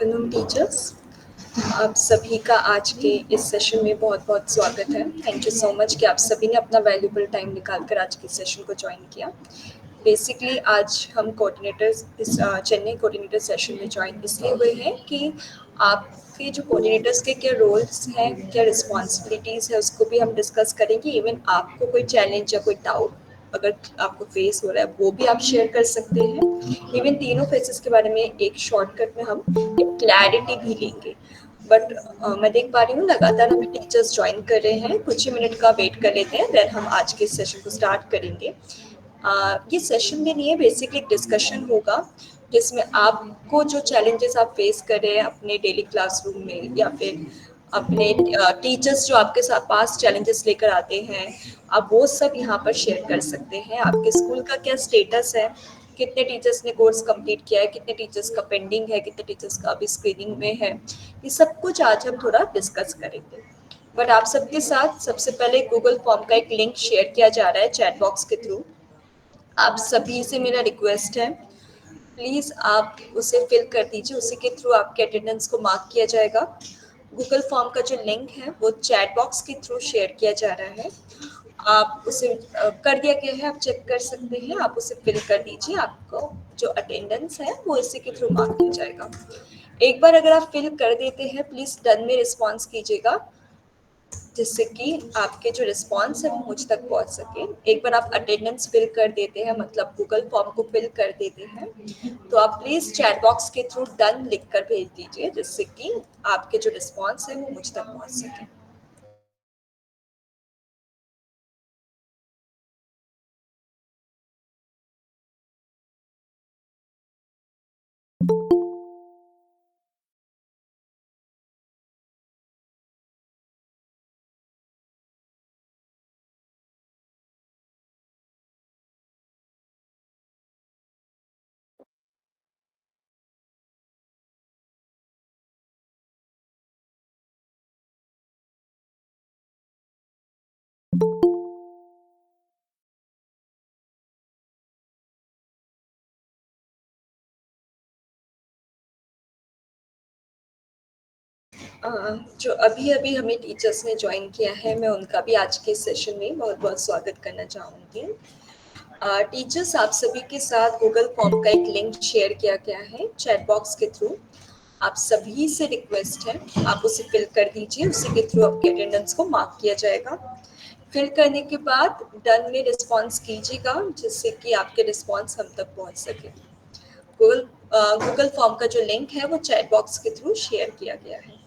Afternoon teachers, आप सभी का आज के इस सेशन में बहुत-बहुत स्वागत है। थैंक यू सो मच कि आप सभी ने अपना वैल्यूएबल टाइम निकाल कर आज के सेशन को जॉइन किया। बेसिकली आज हम कोऑर्डिनेटर्स इस चेन्नई कोऑर्डिनेटर सेशन में जॉइन इसलिए हुए हैं कि आपके जो कोऑर्डिनेटर्स के क्या रोल्स हैं, क्या रिस्पॉन्सिबिलिटीज़ है, उसको भी हम डिस्कस करेंगे। इवन आपको कोई चैलेंज या कोई डाउट अगर आपको फेस हो रहा है, वो भी आप शेयर कर सकते हैं। इवन तीनों फेसेस के बारे में एक शॉर्टकट में हम एक क्लैरिटी भी लेंगे। बट मैं देख पा रही हूँ लगातार हमें टीचर्स ज्वाइन कर रहे हैं। कुछ ही मिनट का वेट कर लेते हैं, देन हम आज के सेशन को स्टार्ट करेंगे। ये सेशन भी नहीं है, बेसिकली एक डिस्कशन होगा जिसमें आपको जो चैलेंजेस आप फेस कर रहे हैं अपने डेली क्लासरूम में या फिर अपने टीचर्स जो आपके साथ पास चैलेंजेस लेकर आते हैं, आप वो सब यहाँ पर शेयर कर सकते हैं। आपके स्कूल का क्या स्टेटस है, कितने टीचर्स ने कोर्स कंप्लीट किया है, कितने टीचर्स का पेंडिंग है, कितने टीचर्स का अभी स्क्रीनिंग में है, ये सब कुछ आज हम थोड़ा डिस्कस करेंगे। बट आप सबके साथ सबसे पहले गूगल फॉर्म का एक लिंक शेयर किया जा रहा है चैट बॉक्स के थ्रू। आप सभी से मेरा रिक्वेस्ट है, प्लीज़ आप उसे फिल कर दीजिए, उसी के थ्रू आपके अटेंडेंस को मार्क किया जाएगा। गूगल फॉर्म का जो लिंक है वो चैट बॉक्स के थ्रू शेयर किया जा रहा है। आप उसे कर दिया गया है, आप चेक कर सकते हैं, आप उसे फिल कर दीजिए, आपको जो अटेंडेंस है वो इसी के थ्रू मार्क किया जाएगा। एक बार अगर आप फिल कर देते हैं, प्लीज़ डन में रिस्पॉन्स कीजिएगा, जिससे कि आपके जो रिस्पॉन्स है वो मुझ तक पहुंच सके। एक बार आप अटेंडेंस फिल कर देते हैं, मतलब गूगल फॉर्म को फिल कर देते हैं, तो आप प्लीज़ चैट बॉक्स के थ्रू डन लिख कर भेज दीजिए, जिससे कि आपके जो रिस्पॉन्स है वो मुझ तक पहुंच सके। जो अभी-अभी हमें टीचर्स ने जॉइन किया है, मैं उनका भी आज के सेशन में बहुत-बहुत स्वागत करना चाहूँगी। टीचर्स, आप सभी के साथ गूगल फॉर्म का एक लिंक शेयर किया गया है चैट बॉक्स के थ्रू। आप सभी से रिक्वेस्ट है, आप उसे फिल कर दीजिए, उसी के थ्रू आपके अटेंडेंस को मार्क किया जाएगा। फिल करने के बाद डन में रिस्पॉन्स कीजिएगा, जिससे कि आपके रिस्पॉन्स हम तक पहुँच सके। गूगल फॉर्म का जो लिंक है वो चैट बॉक्स के थ्रू शेयर किया गया है।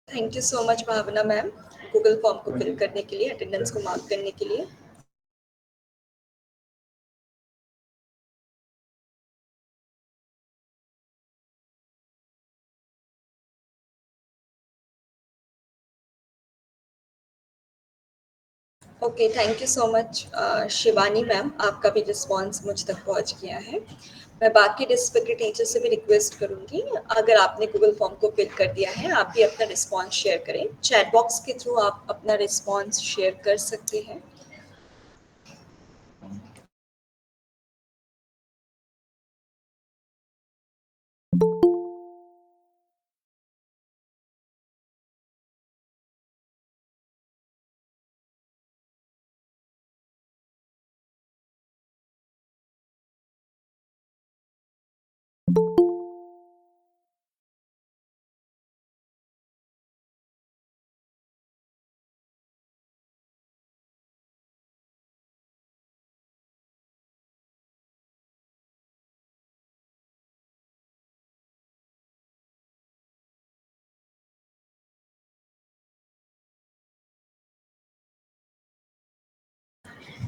Thank you so much Bhavna ma'am, Google form को फिल करने के लिए, अटेंडेंस को मार्क करने के लिए। Okay, thank you so much Shivani ma'am, आपका भी रिस्पॉन्स मुझ तक पहुंच गया है। मैं बाकी रिस्पेक्टेड टीचर से भी रिक्वेस्ट करूंगी, अगर आपने गूगल फॉर्म को फिल कर दिया है, आप भी अपना रिस्पॉन्स शेयर करें। चैट बॉक्स के थ्रू आप अपना रिस्पॉन्स शेयर कर सकते हैं।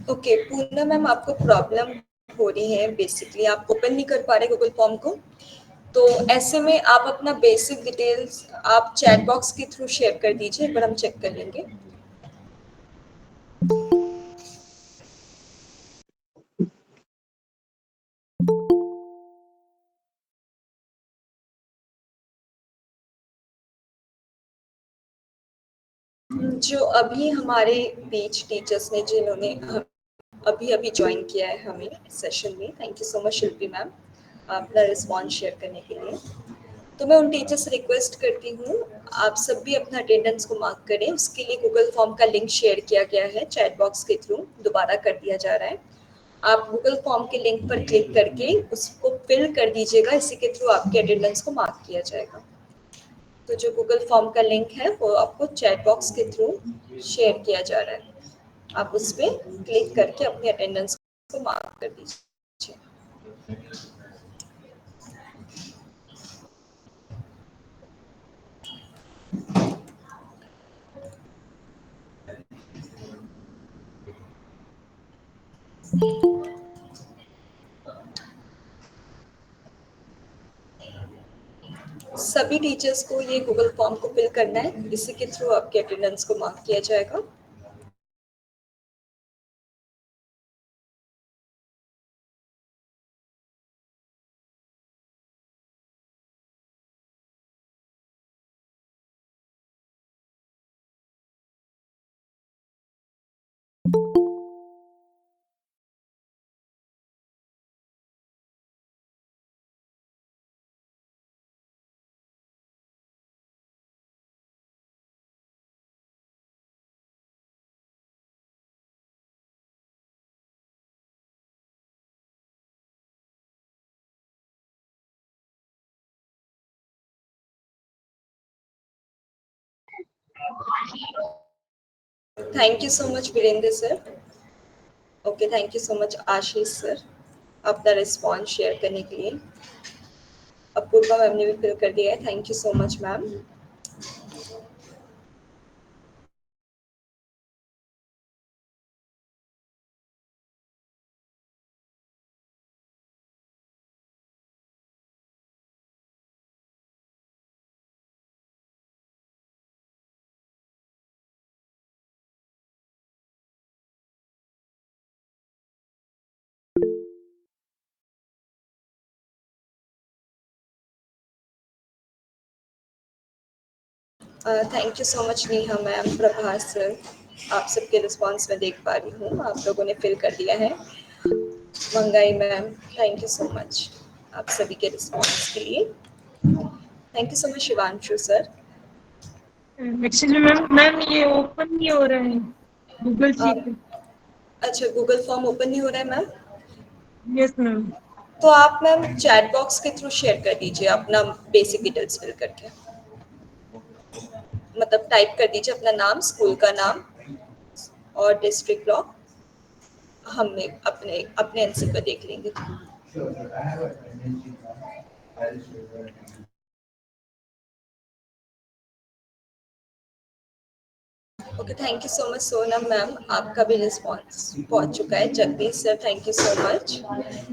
ओके, पूनम मैम, आपको प्रॉब्लम हो रही है, बेसिकली आप ओपन नहीं कर पा रहे गूगल फॉर्म को। तो ऐसे में आप अपना बेसिक डिटेल्स आप चैट बॉक्स के थ्रू शेयर कर दीजिए, एक बार हम चेक कर लेंगे। जो अभी हमारे बीच टीचर्स ने जिन्होंने अभी ज्वाइन किया है हमें सेशन में, thank you so much Shilpi ma'am अपना रिस्पॉन्स शेयर करने के लिए। तो मैं उन टीचर से रिक्वेस्ट करती हूँ, आप सब भी अपना अटेंडेंस को मार्क करें। उसके लिए गूगल फॉर्म का लिंक शेयर किया गया है चैट बॉक्स के थ्रू, दोबारा कर दिया जा रहा है। आप गूगल फॉर्म के लिंक पर क्लिक करके उसको फिल कर दीजिएगा, इसी के थ्रू आपके अटेंडेंस को मार्क किया जाएगा। तो जो गूगल फॉर्म का लिंक है वो आपको चैट बॉक्स के थ्रू शेयर किया जा रहा है, आप उस पर क्लिक करके अपने अटेंडेंस को मार्क कर दीजिए। सभी टीचर्स को ये गूगल फॉर्म को फिल करना है, इसी के थ्रू आपके अटेंडेंस को मार्क किया जाएगा। Thank you so much Virendra sir. Okay, thank you so much Ashish sir अपना रिस्पॉन्स शेयर करने के लिए। अपूर्वा मैम ने भी फिल कर दिया है, thank you so much ma'am. Thank you so much Neha ma'am, Prabhas sir, आप सबके रिस्पॉन्स में देख पा रही हूँ आप लोगों ने फिल कर दिया है। मंगाई ma'am, thank you so much आप सभी के रिस्पॉन्स के लिए। Thank you so much Shivanshu sir. Actually ma'am ये ओपन नहीं हो रहा है गूगल शीट। अच्छा, गूगल फॉर्म ओपन नहीं हो रहा है मैम? Yes ma'am. तो आप मैम चैट बॉक्स के थ्रू शेयर कर दीजिए अपना बेसिक डिटेल्स फिल करके, मतलब टाइप कर दीजिए अपना नाम, स्कूल का नाम और डिस्ट्रिक्ट ब्लॉक। हम अपने अपने आंसर पर देख लेंगे। Okay, thank you so much Sonam ma'am, आपका भी रिस्पॉन्स पहुंच चुका है। Jagdish sir, thank you so much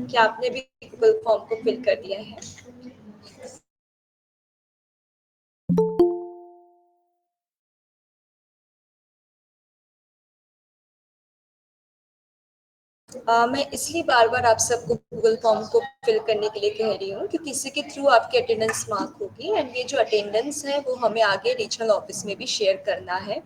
कि आपने भी गूगल फॉर्म को फिल कर दिया है। मैं इसलिए बार बार आप सबको गूगल फॉर्म को फिल करने के लिए कह रही हूँ कि किसी के थ्रू आपकी अटेंडेंस मार्क होगी, एंड ये जो अटेंडेंस है वो हमें आगे रीजनल ऑफिस में भी शेयर करना है।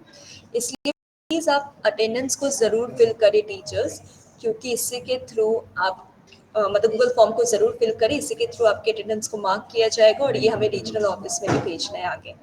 इसलिए प्लीज आप अटेंडेंस को जरूर फिल करें टीचर्स, क्योंकि इससे के थ्रू आप मतलब गूगल फॉर्म को जरूर फिल करें, इसी के थ्रू आपके अटेंडेंस को मार्क किया जाएगा और ये हमें रीजनल ऑफिस में भी भेजना है आगे।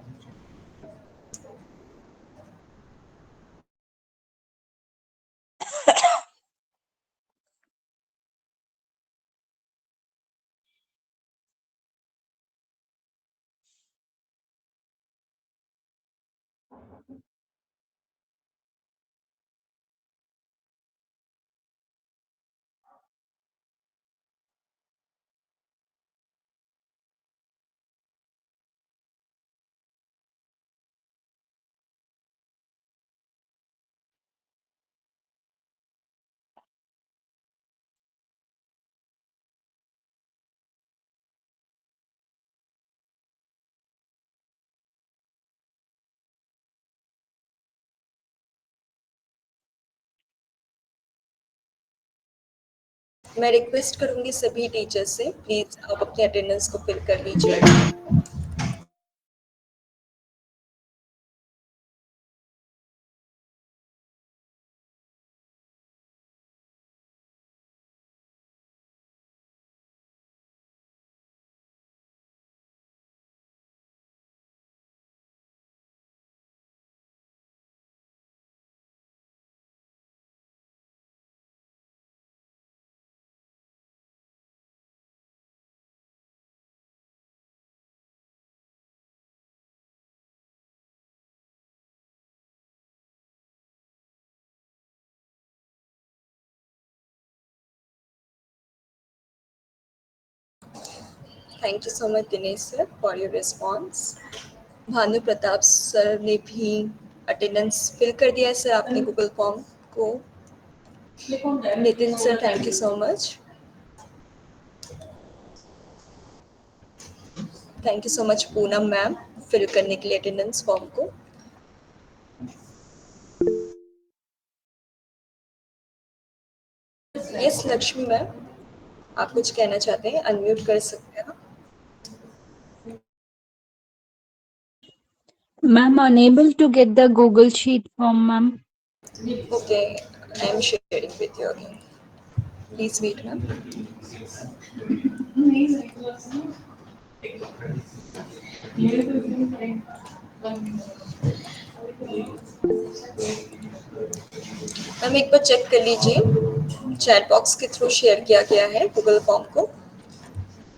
मैं रिक्वेस्ट करूंगी सभी टीचर्स से, प्लीज आप अपने अटेंडेंस को फिल कर लीजिए। Thank you so much Dinesh sir for your response. Bhanu Pratap sir ने भी अटेंडेंस फिल कर दिया है सर आपने गूगल फॉर्म को। Nitin sir thank you so much. Thank you so much Poonam ma'am fill करने के लिए अटेंडेंस फॉर्म को। यस लक्ष्मी मैम, आप कुछ कहना चाहते हैं, अनम्यूट कर सकते हैं। Ma'am, unable to get the Google Sheet form, ma'am. Okay, I am sharing with you again, please wait ma'am. Ma'am एक बार चेक कर लीजिए, चैट बॉक्स के थ्रू शेयर किया गया है गूगल फॉर्म को।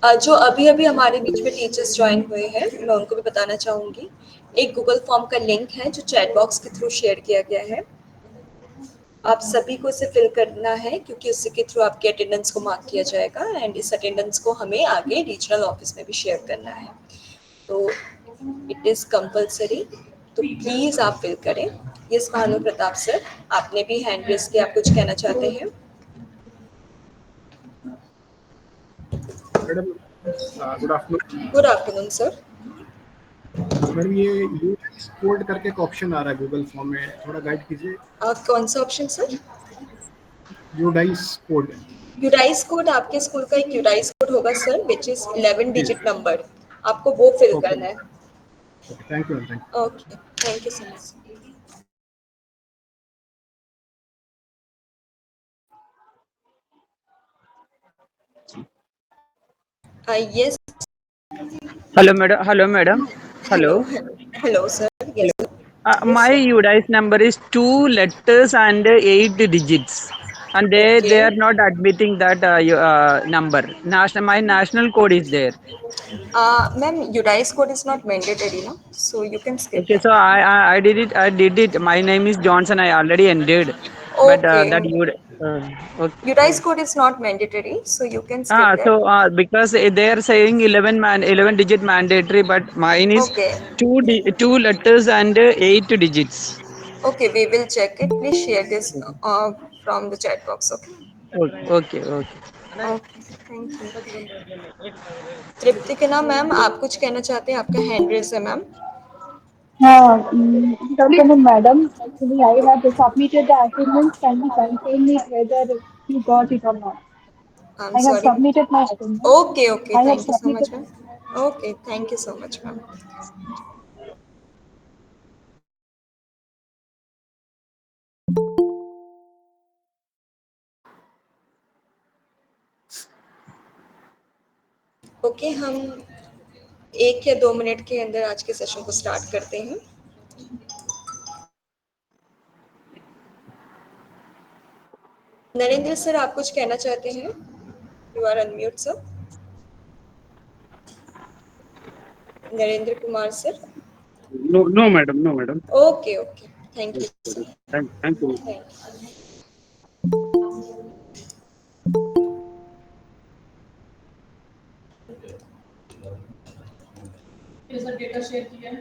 जो अभी अभी हमारे बीच में टीचर्स ज्वाइन हुए हैं मैं उनको भी बताना चाहूँगी, एक गूगल फॉर्म का लिंक है जो चैट बॉक्स के थ्रू शेयर किया गया है। आप सभी को इसे फिल करना है क्योंकि उसी के थ्रू आपकी अटेंडेंस को मार्क किया जाएगा एंड इस अटेंडेंस को हमें आगे रीजनल ऑफिस में भी शेयर करना है, तो इट इज़ कंपल्सरी, तो प्लीज़ आप फिल करें। यस भानु प्रताप सर, आपने भी हैंड रेस किया, आप कुछ कहना चाहते हैं? Madam good afternoon. Good afternoon sir. Madam ये यूएस कोड करके एक ऑप्शन आ रहा है गूगल फॉर्म में, थोड़ा गाइड कीजिए। कौन सा option sir? UDISE code. UDISE code, आपके स्कूल का एक यूडाइस कोड होगा सर विच इज 11 जी डिजिट नंबर, आपको वो फिल ओके करना है। Okay, thank you ma'am, thank you. Okay, thank you so much. Yes. Hello, madam. Hello, madam. Hello, Hello. Hello sir, yes sir, yes My sir. UDIS number is 2 letters and 8 digits, and okay they are not admitting that number. My national code is there. Ma'am UDISE code is not mandatory ना, so you can skip Okay, so that. I did it. I did it. My name is Johnson. I already ended, but okay, that you okay. UDISE code is not mandatory so you can skip So that. because they are saying 11 digit mandatory, but mine is okay, 2 letters and 8 digits. okay, we will check it, please share this from the chat box, okay? Okay, okay, okay. Okay, thank you. Tripti के नाम ma'am, आप कुछ कहना चाहते हैं, आपका hand raise है ma'am. Good afternoon, madam. Actually, I have submitted the attendance. Can you confirm me whether you got it or not? I am I have sorry. submitted my attendance. Okay okay, I have thank you so submitted. Much ma'am. Okay, thank you so much ma'am. Okay, हम 1 या 2 minute के अंदर आज के session को start करते हैं। Narendra sir, आप कुछ कहना चाहते हैं? You are unmute sir. Narendra Kumar sir. No no madam, no madam. Okay okay, thank you sir. Thank you. Thank you. Data share किया है।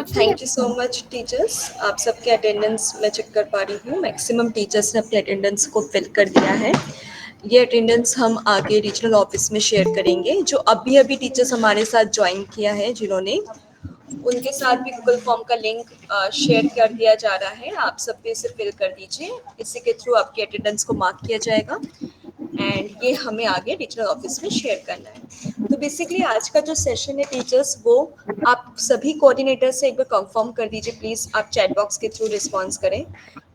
Thank you so much teachers. आप सबके अटेंडेंस मैं चेक कर पा रही हूँ, मैक्सिमम टीचर्स ने अपने अटेंडेंस को फिल कर दिया है। ये अटेंडेंस हम आगे रीजनल ऑफिस में शेयर करेंगे। जो अभी अभी टीचर्स हमारे साथ ज्वाइन किया है जिन्होंने, उनके साथ भी गूगल फॉर्म का लिंक शेयर कर दिया जा रहा है। आप सब भी इसे फिल कर दीजिए, इसी के थ्रू आपकी अटेंडेंस को मार्क किया जाएगा एंड ये हमें आगे रीजनल ऑफिस में शेयर करना है। तो बेसिकली आज का जो सेशन है टीचर्स, वो आप सभी कोऑर्डिनेटर से एक बार कंफर्म कर दीजिए प्लीज। आप चैट बॉक्स के थ्रू रिस्पॉन्स करें।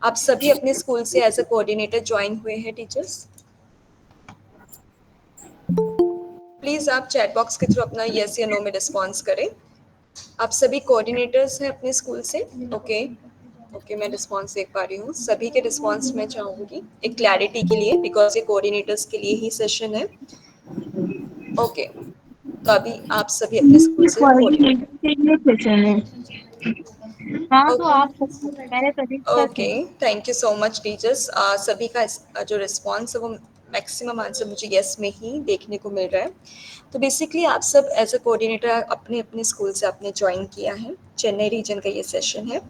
आप सभी अपने स्कूल से एज अ कोऑर्डिनेटर ज्वाइन हुए हैं टीचर्स? प्लीज आप चैट बॉक्स के थ्रू अपना यस या नो में रिस्पॉन्स करें। आप सभी कोऑर्डिनेटर्स हैं अपने स्कूल से? ओके ओके, मैं रिस्पॉन्स देख पा रही हूँ। सभी के रिस्पॉन्स मैं चाहूँगी एक क्लैरिटी के लिए, बिकॉज ये कोऑर्डिनेटर्स के लिए ही सेशन है। ओके, तो अभी आप सभी अपने स्कूल से कोऑर्डिनेटर। के लिए सेशन है। हाँ, तो ओके आप मैंने प्रतीक्षा ओके, की। Thank you so much teachers. सभी का जो रिस्पॉन्स है वो मैक्सिमम आंसर मुझे यस में ही देखने को मिल रहा है। तो बेसिकली आप सब एज अ कोऑर्डिनेटर अपने अपने स्कूल से आपने ज्वाइन किया है। चेन्नई रीजन का ये सेशन है।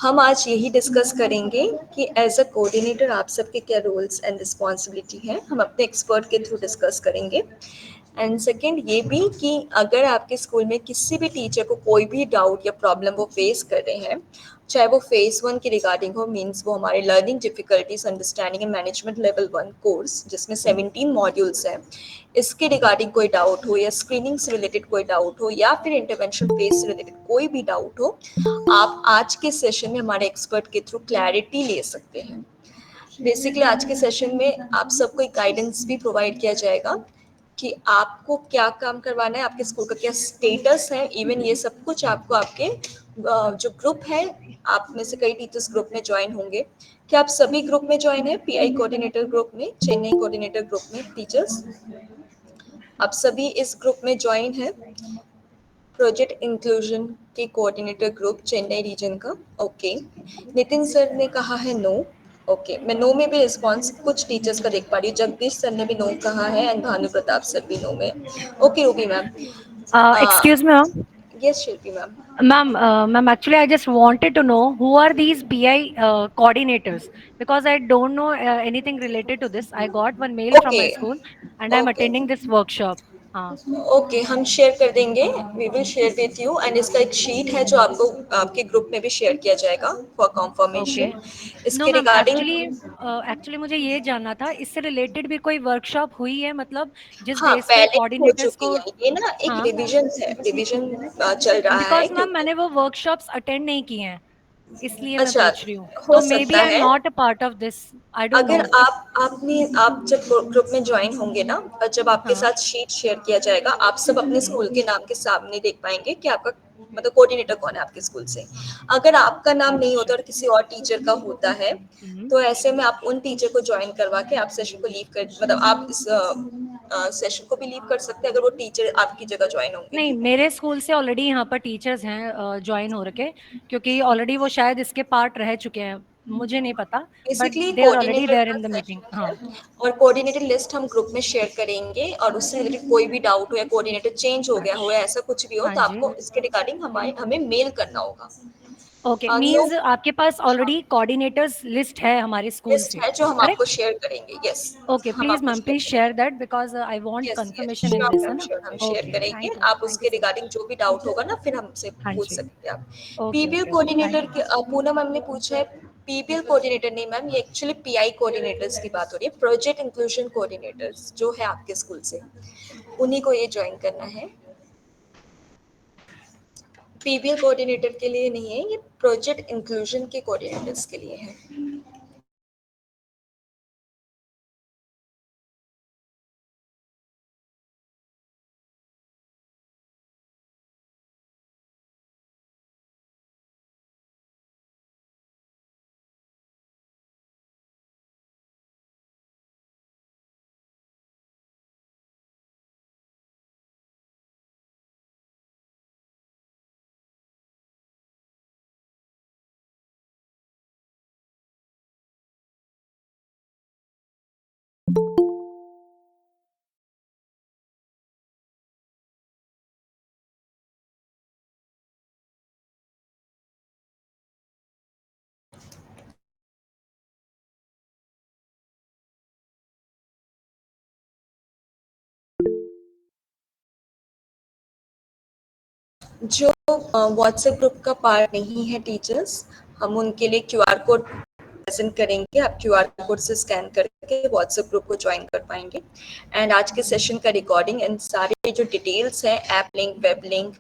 हम आज यही डिस्कस करेंगे कि एज अ कोऑर्डिनेटर आप सबके क्या रोल्स एंड रिस्पॉन्सिबिलिटी हैं। हम अपने एक्सपर्ट के थ्रू डिस्कस करेंगे। एंड सेकेंड ये भी कि अगर आपके स्कूल में किसी भी टीचर को कोई भी डाउट या प्रॉब्लम वो फेस कर रहे हैं, चाहे वो फेज 1 की रिगार्डिंग हो, मीन्स वो हमारे learning difficulties understanding and management level 1 course जिसमें 17 मॉड्यूल्स हैं, इसके रिगार्डिंग कोई डाउट हो, या स्क्रीनिंग से रिलेटेड कोई डाउट हो, या फिर इंटरवेंशन फेज से रिलेटेड कोई भी डाउट हो, आप आज के सेशन में हमारे एक्सपर्ट के थ्रू क्लैरिटी ले सकते हैं। बेसिकली आज के सेशन में आप सबको एक गाइडेंस भी प्रोवाइड किया जाएगा कि आपको क्या काम करवाना है, आपके स्कूल का क्या स्टेटस है। इवन ये सब कुछ आपको आपके जो ग्रुप है, आप में से कई टीचर्स ग्रुप में ज्वाइन होंगे। क्या आप सभी ग्रुप में ज्वाइन है? पीआई कोऑर्डिनेटर ग्रुप में, चेन्नई कोऑर्डिनेटर ग्रुप में टीचर्स आप सभी इस ग्रुप में ज्वाइन है? प्रोजेक्ट इंक्लूजन के कोऑर्डिनेटर ग्रुप चेन्नई रीजन का। ओके, नितिन सर ने कहा है नो। ओके, मैं नो में भी रिस्पॉन्स कुछ टीचर्स का देख पा रही हूँ। जगदीश सर ने भी नो कहा है एंड भानु प्रताप सर भी नो में। Okay Ruby ma'am. Excuse me, ma'am. Yes Shilpi ma'am. Ma'am, actually, I just wanted to know who are these PI coordinators because I don't know anything related to this. I got one mail from okay my school and I'm okay attending this workshop. हाँ, okay, हम share कर देंगे। We will share with you and इसका एक sheet है जो आपको आपके ग्रुप में भी शेयर किया जाएगा फॉर okay. कंफर्मेशन No, इसके मैम, रिगार्डिंग। एक्चुअली मुझे ये जानना था इससे रिलेटेड भी कोई वर्कशॉप हुई है, मतलब जिस हाँ, बेस पे पहले भी हो कोऑर्डिनेटर्स चुकी को। है। ये ना एक हाँ, रिवीजन है, रिवीजन चल रहा है बिकॉज मैम क्योंकि मैंने वो वर्कशॉप्स अटेंड नहीं की हैं, इसलिए मैं अच्छा, पूछ रही हूँ। हो तो मे बी सकता आई एम है। Not a part of this, I don't अगर नो। आप जब ग्रुप में ज्वाइन होंगे ना, और जब आपके हाँ, साथ शीट शेयर किया जाएगा, आप सब अपने हम्म, स्कूल के नाम के सामने देख पाएंगे कि आपका मतलब कोऑर्डिनेटर कौन है आपके स्कूल से। अगर आपका नाम नहीं होता अच्छा, और किसी और टीचर का होता है, हम्म। तो ऐसे में आप उन टीचर को ज्वाइन करवा के आप सेशन को लीव कर, मतलब आप इस सेशन को भी लीव कर सकते हैं अगर वो टीचर आपकी जगह ज्वाइन होंगे। नहीं, ठीक है, मेरे स्कूल से ऑलरेडी यहाँ पर टीचर्स हैं ज्वाइन हो रखे, क्योंकि ऑलरेडी वो शायद इसके पार्ट रह चुके हैं, मुझे नहीं पता, but basically they are already coordinator there का इन द मीटिंग। सेशन है हाँ, और कोऑर्डिनेटर लिस्ट हम ग्रुप में शेयर करेंगे, और उससे रिलेटेड कोई भी डाउट हो या कोऑर्डिनेटर चेंज हो गया हो या अच्छा, ऐसा कुछ भी हो, हाँ तो जी। आपको इसके रिगार्डिंग हमें मेल करना होगा। ओके, नो मींस आपके पास ऑलरेडी कोऑर्डिनेटर्स लिस्ट है हमारे स्कूल लिस्ट से, है जो हम आपको करेक्ट? शेयर करेंगे। यस, ओके, हम प्लीज आपको मैम, शेयर प्लीज करेंगे। Share that because I want yes yes, confirmation in sure this, है मैम ना? श्योर, हम शेयर ओके, करेंगे। आप थैंक यू उसके सो रिगार्डिंग मच। जो भी डाउट होगा ना, फिर हमसे हाँ पूछ जी। सकते हैं आप। Okay, PBL okay, okay, coordinator thank you. के पूनम मैम ने पूछा है। पीबीएल कोऑर्डिनेटर नहीं मैम, ये एक्चुअली पीआई कोऑर्डिनेटर्स की बात हो रही है, प्रोजेक्ट इंक्लूजन कोऑर्डिनेटर्स जो है आपके स्कूल से, उन्हीं को ये ज्वाइन करना है। पीबीएल कोऑर्डिनेटर के लिए नहीं है, ये प्रोजेक्ट इंक्लूजन के कोऑर्डिनेटर्स के लिए है। जो व्हाट्सएप ग्रुप का पार्ट नहीं है टीचर्स, हम उनके लिए क्यूआर कोड प्रेजेंट करेंगे। आप क्यूआर कोड से स्कैन करके व्हाट्सएप ग्रुप को ज्वाइन कर पाएंगे। एंड आज के सेशन का रिकॉर्डिंग एंड सारे जो डिटेल्स हैं, ऐप लिंक, वेब लिंक,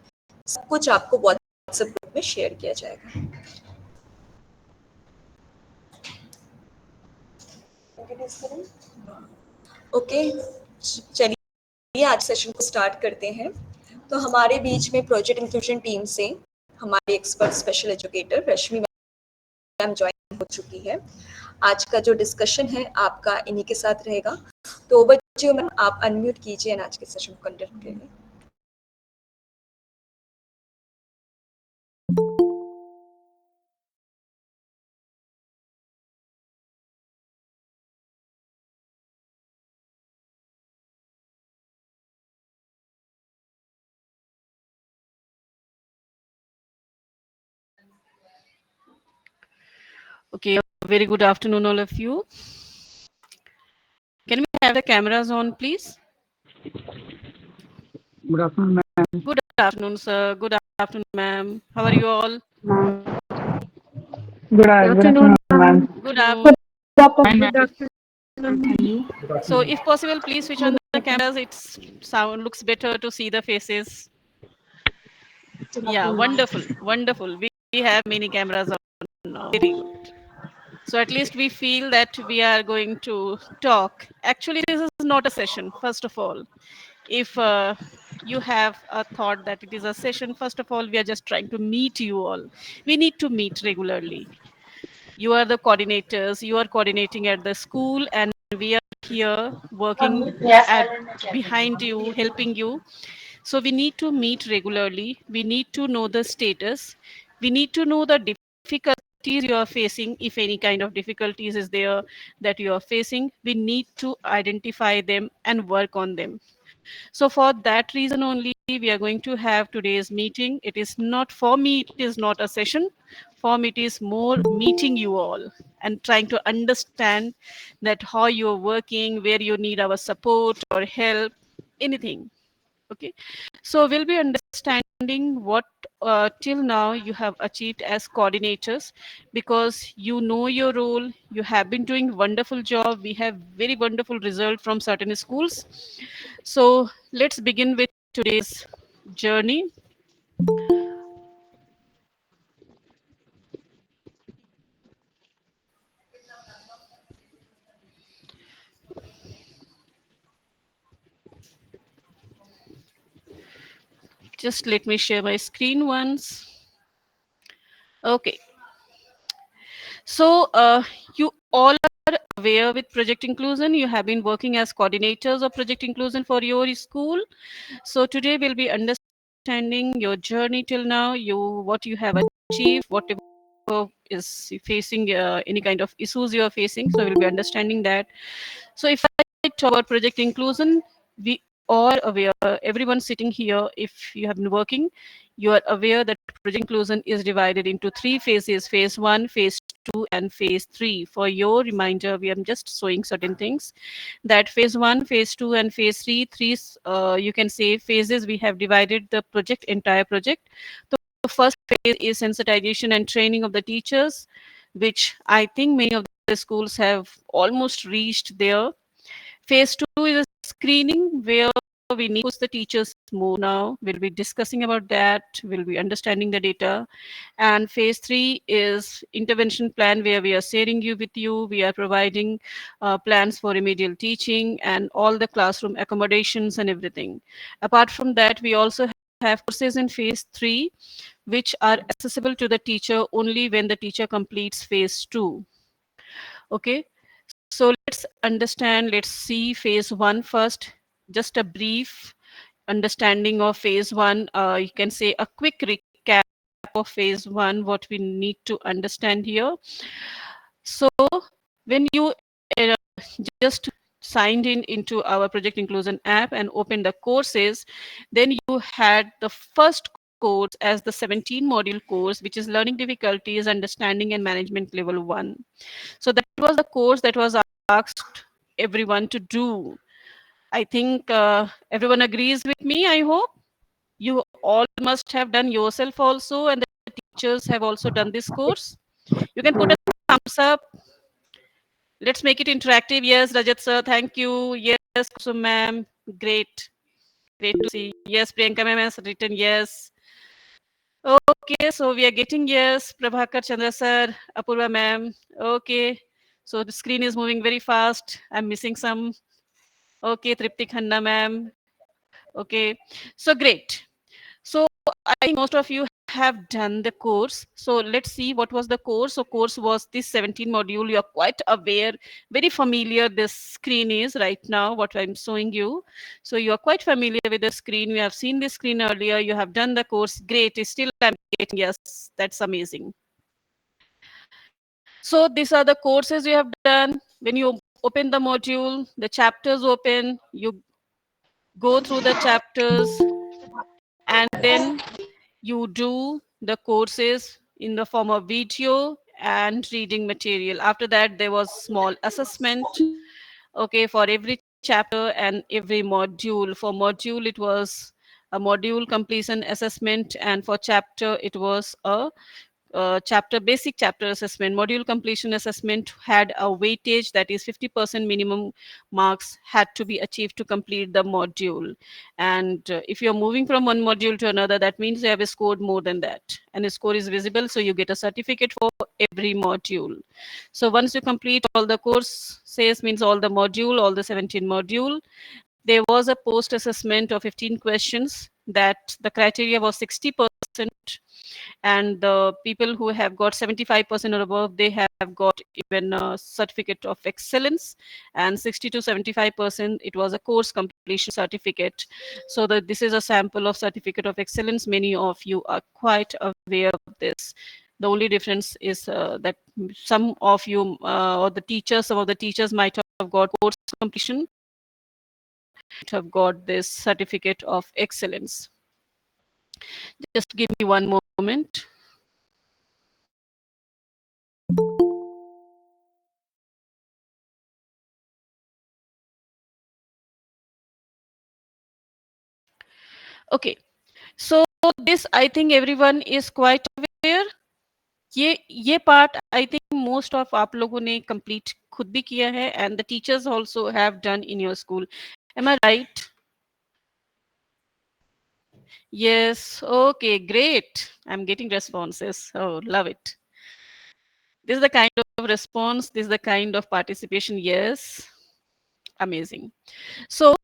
सब कुछ आपको व्हाट्सएप ग्रुप में शेयर किया जाएगा। ओके, चलिए आज सेशन को स्टार्ट करते हैं। तो हमारे बीच में प्रोजेक्ट इंक्लूजन टीम से हमारी एक्सपर्ट स्पेशल एजुकेटर रश्मि मैम ज्वाइन हो चुकी है। आज का जो डिस्कशन है आपका इन्हीं के साथ रहेगा। तो बच्चों मैम, आप अनम्यूट कीजिए आज के सेशन को कंडक्ट करिए। Okay, a very good afternoon, all of you. Can we have the cameras on, please? Good afternoon, ma'am. Good afternoon, sir. Good afternoon, ma'am. How are you all? Good afternoon, ma'am. Good afternoon. Good afternoon. So, if possible, please switch on the cameras. It looks better to see the faces. Yeah, wonderful, wonderful. We have many cameras on now. Very good. So at least we feel that we are going to talk. Actually, this is not a session, first of all. If you have a thought that it is a session, first of all, we are just trying to meet you all. We need to meet regularly. You are the coordinators, you are coordinating at the school, and we are here working behind you, helping you. So we need to meet regularly. We need to know the status. We need to know the difficulties you are facing. If any kind of difficulties is there that you are facing, we need to identify them and work on them. So for that reason only, we are going to have today's meeting. It is not, for me, it is not a session. For me, it is more meeting you all and trying to understand that how you're working, where you need our support or help, anything. Okay, so we'll be understanding what till now you have achieved as coordinators, because you know your role, you have been doing wonderful job. We have very wonderful result from certain schools. So let's begin with today's journey. Just let me share my screen once. Okay. So you all are aware with Project Inclusion. You have been working as coordinators of Project Inclusion for your school. So today we'll be understanding your journey till now, what you have achieved, whatever is facing any kind of issues you are facing. So we'll be understanding that. So if I talk about Project Inclusion, we all aware, everyone sitting here, if you have been working, you are aware that Project Inclusion is divided into 3 phases: phase 1, phase 2, and phase 3. For your reminder, we are just showing certain things, that phase 1, phase 2, and phase 3, you can say phases, we have divided the project, entire project. So the first phase is sensitization and training of the teachers, which I think many of the schools have almost reached there. Phase 2 is a screening, where we need to push the teachers more now. We'll be discussing about that. We'll be understanding the data. And phase 3 is intervention plan, where we are sharing with you. We are providing plans for remedial teaching and all the classroom accommodations and everything. Apart from that, we also have courses in phase 3, which are accessible to the teacher only when the teacher completes phase 2. Okay. So let's see phase 1 first. Just a brief understanding of phase 1. You can say a quick recap of phase 1, what we need to understand here. So when you uh, just signed into our Project Inclusion app and opened the courses, then you had the first course as the 17 module course, which is Learning Difficulties, Understanding and Management Level 1. So that was the course that was asked everyone to do. I think everyone agrees with me, I hope. You all must have done yourself also, and the teachers have also done this course. You can put a thumbs up. Let's make it interactive. Yes, Rajat sir, thank you. Yes, Kusum ma'am, great. Great to see. Yes, Priyanka ma'am has written yes. Okay, so we are getting yes. Prabhakar Chandra sir, Apurva ma'am. Okay, so the screen is moving very fast. I'm missing some. Okay, Tripti Khanna ma'am. Okay, so great. So I think most of you have done the course. So let's see what was the course. So course was this 17 module. You are quite aware, very familiar this screen is right now, what I'm showing you. So you are quite familiar with the screen. You have seen this screen earlier. You have done the course. Great. Still I'm getting yes. That's amazing. So these are the courses you have done. When you open the module, the chapters open, you go through the chapters, and then you do the courses in the form of video and reading material. After that, there was small assessment, okay, for every chapter and every module. For module, it was a module completion assessment, and for chapter, it was a chapter basic chapter assessment. Module completion assessment had a weightage, that is 50% minimum marks had to be achieved to complete the module. And if you're moving from one module to another, that means you have scored more than that, and the score is visible, so you get a certificate for every module. So once you complete all the course says, means all the module, all the 17 module, there was a post assessment of 15 questions, that the criteria was 60%, and the people who have got 75% or above, they have got even a certificate of excellence, and 60 to 75%, it was a course completion certificate. So that this is a sample of certificate of excellence. Many of you are quite aware of this. The only difference is that some of you or the teachers, some of the teachers might have got course completion, have got this certificate of excellence. Just give me one moment. Okay, so this I think everyone is quite aware. ये part I think most of आप लोगों ने complete खुद भी किया है, and the teachers also have done in your school. Am I right? Yes. Okay, great. I'm getting responses. Oh, love it. This is the kind of response, this is the kind of participation. Yes. Amazing. So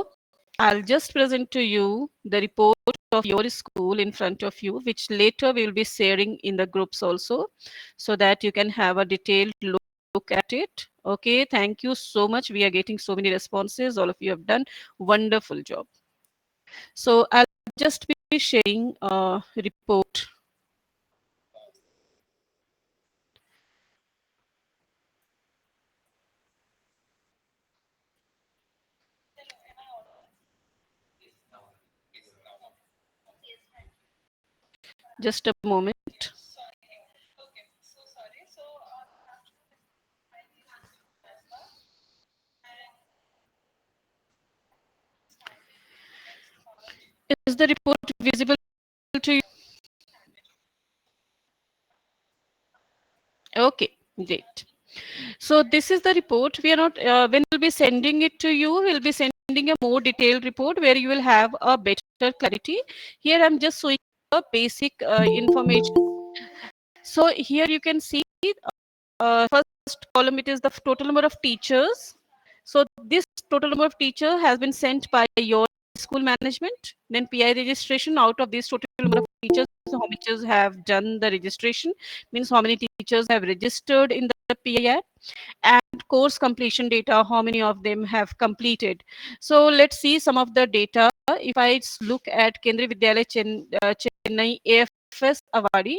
I'll just present to you the report of your school in front of you, which later we will be sharing in the groups also, so that you can have a detailed look at it. Okay, thank you so much. We are getting so many responses. All of you have done wonderful job. So I'll just be sharing a report. Just a moment. Is the report visible to you? Okay, great. So this is the report. We are not, when we'll be sending it to you, we'll be sending a more detailed report where you will have a better clarity. Here I'm just showing a basic information. So here you can see first column, it is the total number of teachers. So this total number of teachers has been sent by your school management. Then PI registration, out of this total number of teachers, how many teachers have done the registration, means how many teachers have registered in the PI app, and course completion data, how many of them have completed. So let's see some of the data. If I look at Kendriya Vidyalaya Chennai AFS Awadi,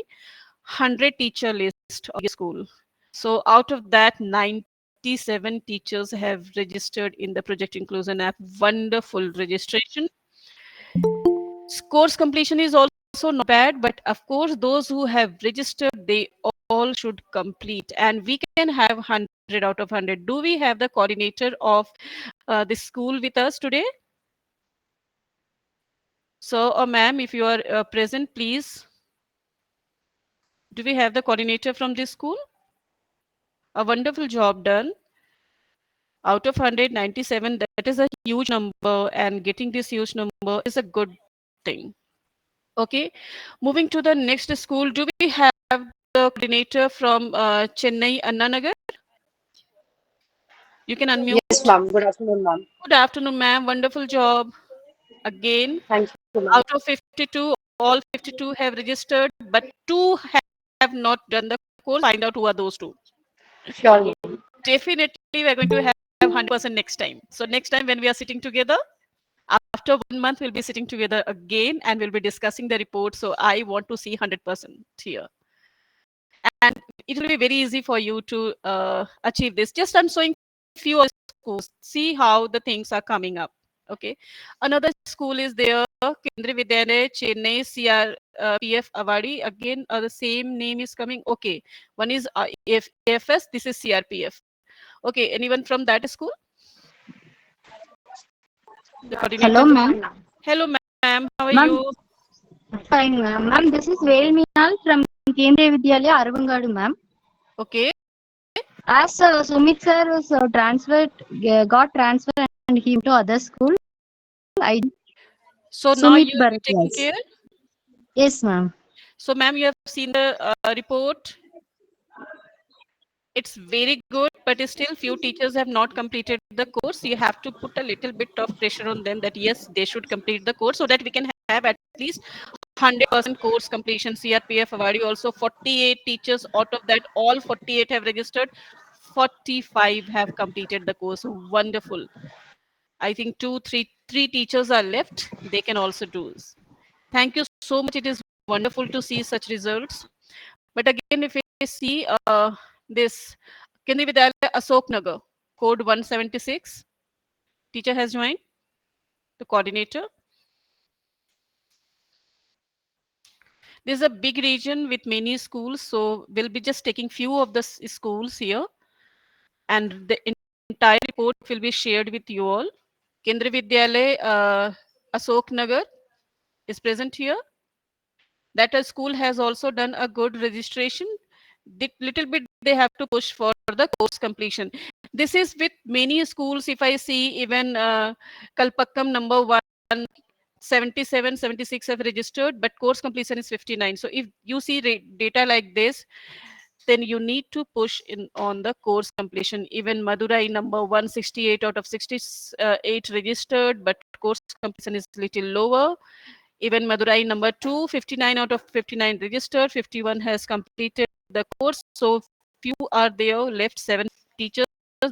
100 teacher list of the school. So out of that, 97 teachers have registered in the Project Inclusion app. Wonderful registration. Course completion is also not bad, but of course, those who have registered, they all should complete. And we can have 100 out of 100. Do we have the coordinator of this school with us today? So, ma'am, if you are present, please. Do we have the coordinator from this school? A wonderful job done. Out of 197, that is a huge number, and getting this huge number is a good thing. Okay, moving to the next school. Do we have the coordinator from Chennai, Anna Nagar? You can unmute. Yes, ma'am. Good afternoon, ma'am. Good afternoon, ma'am. Wonderful job. Again, Thank you, ma'am. out of 52, all 52 have registered, but two have not done the course. Find out who are those two. Sure, ma'am. Definitely, we're going to have 100% next time. So next time when we are sitting together, after 1 month, we'll be sitting together again and we'll be discussing the report. So I want to see 100% here. And it will be very easy for you to achieve this. Just I'm showing few schools. See how the things are coming up. Okay. Another school is there, Kendriya Vidyalaya, Chennai, CRPF Awadi. Again, the same name is coming. Okay. One is AFS. This is CRPF. Okay. Anyone from that school? The coordinator. Hello, ma'am. Hello, ma'am. How are Ma'am. you? Fine, ma'am. Ma'am, this is Velminal from Kendriya Vidyalaya, Arvangadu, ma'am. Okay. As Sumit sir was got transferred and he went to other school. So now Sumit you will be taking Bharat, care. yes, ma'am. So, ma'am, you have seen the report. It's very good, but still few teachers have not completed the course. You have to put a little bit of pressure on them that yes, they should complete the course so that we can have at least 100% course completion. CRPF Awadi also 48 teachers, out of that all 48 have registered. 45 have completed the course. Wonderful. I think three teachers are left. They can also do this. Thank you so much. It is wonderful to see such results. But again, if we see this Kendriya Vidyalaya Asok Nagar, code 176, teacher has joined, the coordinator. This is a big region with many schools, so we'll be just taking few of the schools here, and the entire report will be shared with you all. Kendriya Vidyalaya Asok Nagar is present here. That a school has also done a good registration. Little bit they have to push for the course completion. This is with many schools. If I see even Kalpakkam number 1, 77, 76 have registered, but course completion is 59. So if you see data like this, then you need to push in on the course completion. Even Madurai number 168 out of 68 registered, but course completion is little lower. Even Madurai number 2, 59 out of 59 registered, 51 has completed the course. So few are there, left 7 teachers,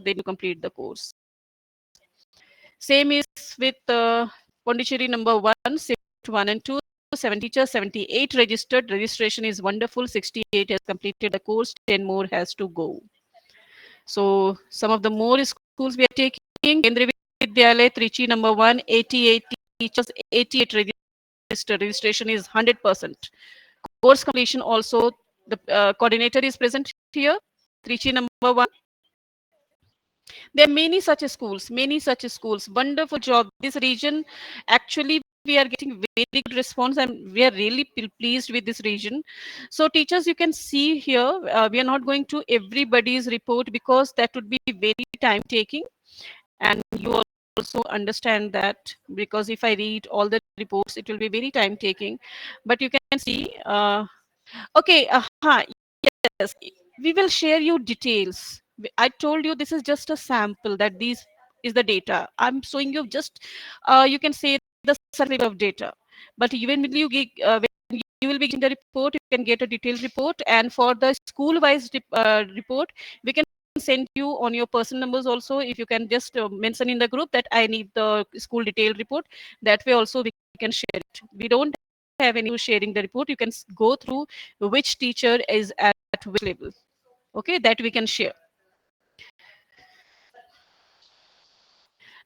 they will complete the course. Same is with Pondicherry number 1, shift 1 and 2, 7 teachers, 78 registered. Registration is wonderful. 68 has completed the course, 10 more has to go. So some of the more schools we are taking, Kendriya Vidyalaya, Trichy number 1, 88 teachers, 88 registered. Registration is 100%. Course completion also, the coordinator is present here, Trichy number 1. There are many such schools, wonderful job. This region, actually, we are getting very good response and we are really pleased with this region. So teachers, you can see here, we are not going to everybody's report because that would be very time taking. And you also understand that because if I read all the reports, it will be very time taking. But you can see, okay, yes, we will share you details. I told you this is just a sample, that these is the data. I'm showing you just, you can say the survey of data. But even when you when you will be getting the report, you can get a detailed report. And for the school-wise report, we can send you on your personal numbers also. If you can just mention in the group that I need the school detailed report, that way also we can share it. We don't have any sharing the report. You can go through which teacher is at which level. Okay, that we can share.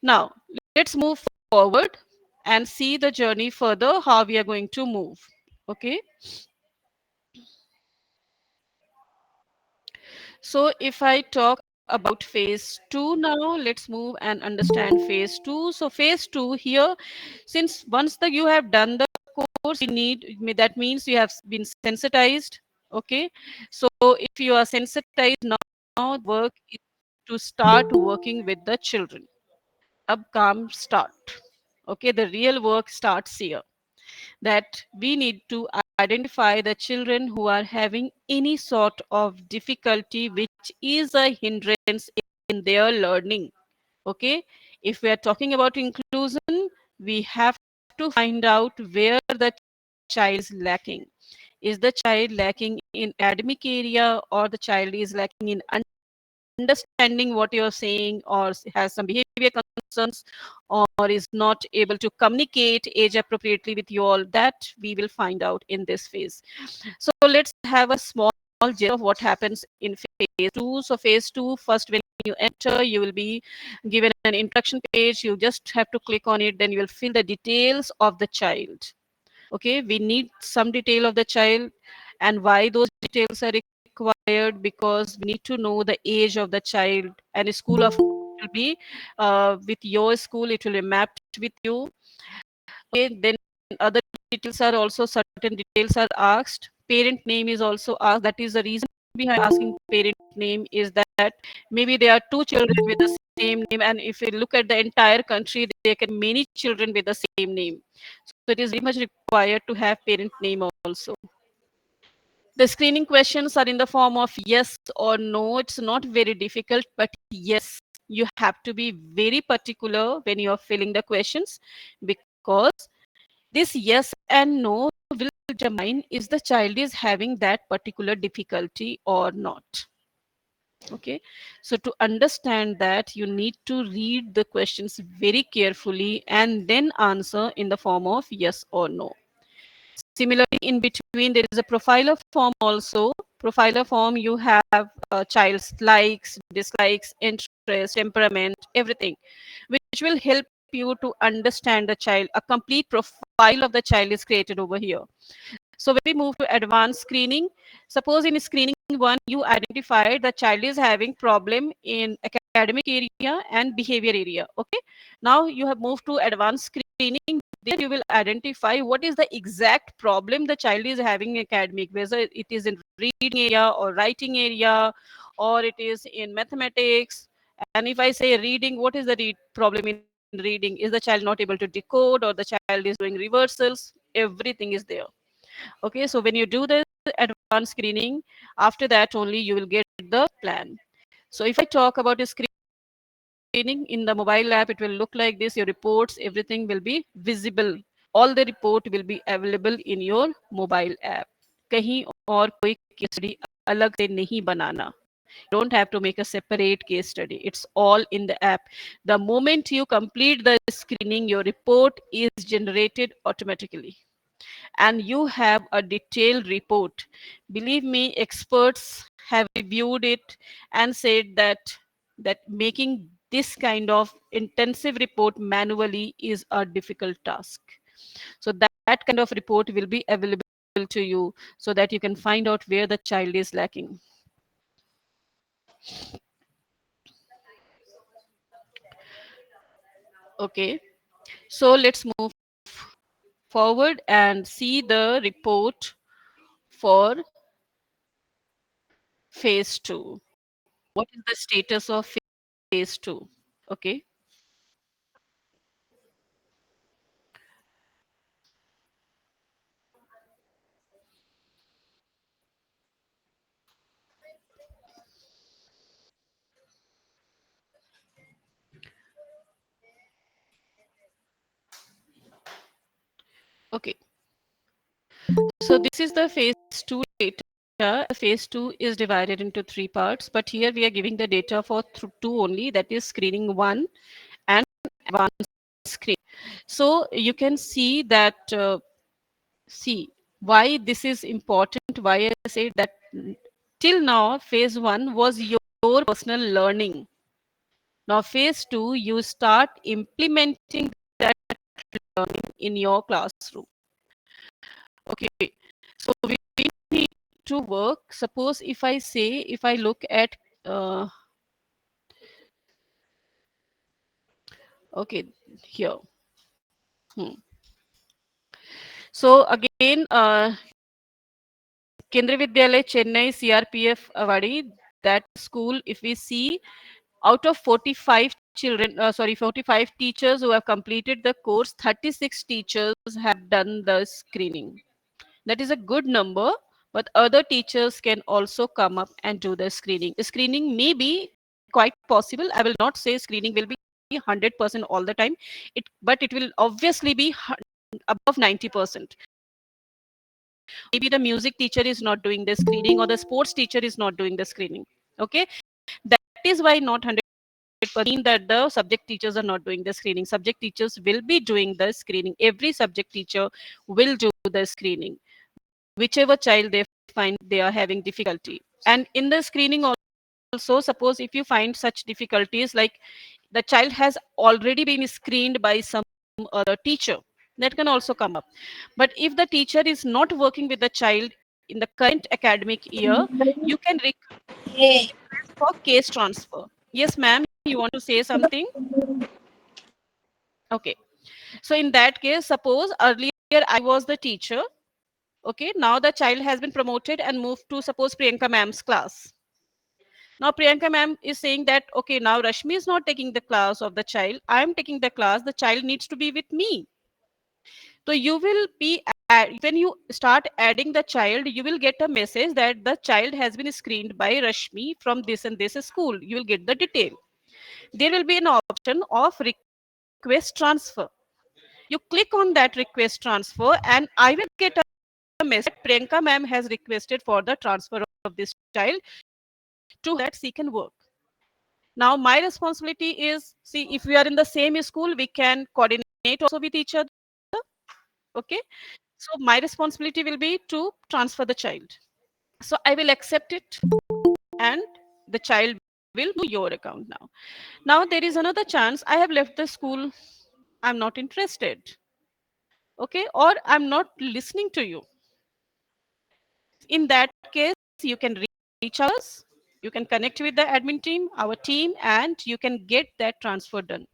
Now, let's move forward and see the journey further, how we are going to move. Okay. So if I talk about phase 2 now. Let's move and understand phase 2. So phase 2 here, since once you have done the course, that means you have been sensitized. Okay, so if you are sensitized now, work is to start working with the children. Ab काम start. Okay, the real work starts here, that we need to identify the children who are having any sort of difficulty which is a hindrance in their learning. Okay, if we are talking about inclusion, we have to find out where the child is lacking. Is the child lacking in academic area, or the child is lacking in understanding what you're saying, or has some behavior concerns, or is not able to communicate age appropriately with you all? That we will find out in this phase. So let's have a small gist of what happens in phase 2. So phase 2, first when you enter, you will be given an introduction page. You just have to click on it, then you will fill the details of the child. Okay, we need some detail of the child, and why those details are required, because we need to know the age of the child, and a school of will be with your school, it will be mapped with you. Okay, then other details are also, certain details are asked. Parent name is also asked. That is the reason behind asking parent name, is that maybe there are two children with the same name, and if you look at the entire country, there can be many children with the same name. So it is very much required to have parent name also. The screening questions are in the form of yes or no. It's not very difficult, but yes, you have to be very particular when you are filling the questions, because this yes and no will determine if the child is having that particular difficulty or not. Okay, so to understand that, you need to read the questions very carefully and then answer in the form of yes or no. Similarly, in between, there is a profiler form also. Profiler form, you have child's likes, dislikes, interest, temperament, everything, which will help you to understand the child. A complete profile of the child is created over here. So when we move to advanced screening, suppose in screening 1, you identified the child is having problem in academic area and behavior area. Okay. Now you have moved to advanced screening. There you will identify what is the exact problem the child is having in academic, whether it is in reading area or writing area, or it is in mathematics. And if I say reading, what is the problem in reading? Is the child not able to decode, or the child is doing reversals? Everything is there. Okay, so when you do the advanced screening, after that only you will get the plan. So if I talk about the screening in the mobile app, it will look like this. Your reports, everything will be visible. All the report will be available in your mobile app. कहीं और कोई case study अलग से नहीं बनाना. Don't have to make a separate case study. It's all in the app. The moment you complete the screening, your report is generated automatically, and you have a detailed report. Believe me, experts have reviewed it and said that making this kind of intensive report manually is a difficult task. So that kind of report will be available to you, so that you can find out where the child is lacking. Okay, so let's move forward and see the report for phase 2. What is the status of phase 2? Okay. Okay. So this is the phase 2 data. Phase 2 is divided into 3 parts, but here we are giving the data for 2 only, that is screening 1 and advanced screening. So you can see that, see why this is important, why I say that till now phase 1 was your personal learning. Now phase 2, you start implementing that learning in your classroom. Okay, so we need to work. Suppose if I say, if I look at Okay, here. So again, Kendriya Vidyalaya Chennai CRPF Awadi, that school, if we see, out of 45 children, 45 teachers who have completed the course, 36 teachers have done the screening. That is a good number, but other teachers can also come up and do the screening. Screening may be quite possible. I will not say screening will be 100% all the time, but it will obviously be above 90%. Maybe the music teacher is not doing the screening or the sports teacher is not doing the screening. Okay, that is why not 100% mean that the subject teachers are not doing the screening. Subject teachers will be doing the screening. Every subject teacher will do the screening, whichever child they find they are having difficulty. And in the screening also, suppose if you find such difficulties, like the child has already been screened by some other teacher, that can also come up. But if the teacher is not working with the child in the current academic year, you can request for case transfer. Yes, ma'am, you want to say something? Okay. So in that case, suppose earlier I was the teacher. Okay, now the child has been promoted and moved to, suppose, Priyanka ma'am's class. Now Priyanka ma'am is saying that, okay, now Rashmi is not taking the class of the child. I am taking the class. The child needs to be with me. So you will be, when you start adding the child, you will get a message that the child has been screened by Rashmi from this and this school. You will get the detail. There will be an option of request transfer. You click on that request transfer and I will get a message. Priyanka ma'am has requested for the transfer of this child to that she can work. Now my responsibility is, see, if we are in the same school, we can coordinate also with each other. Okay, so my responsibility will be to transfer the child. So I will accept it and the child will do your account. Now there is another chance. I have left the school, I'm not interested, okay, or I'm not listening to you. In that case, you can reach us, you can connect with the admin team, our team, and you can get that transfer done.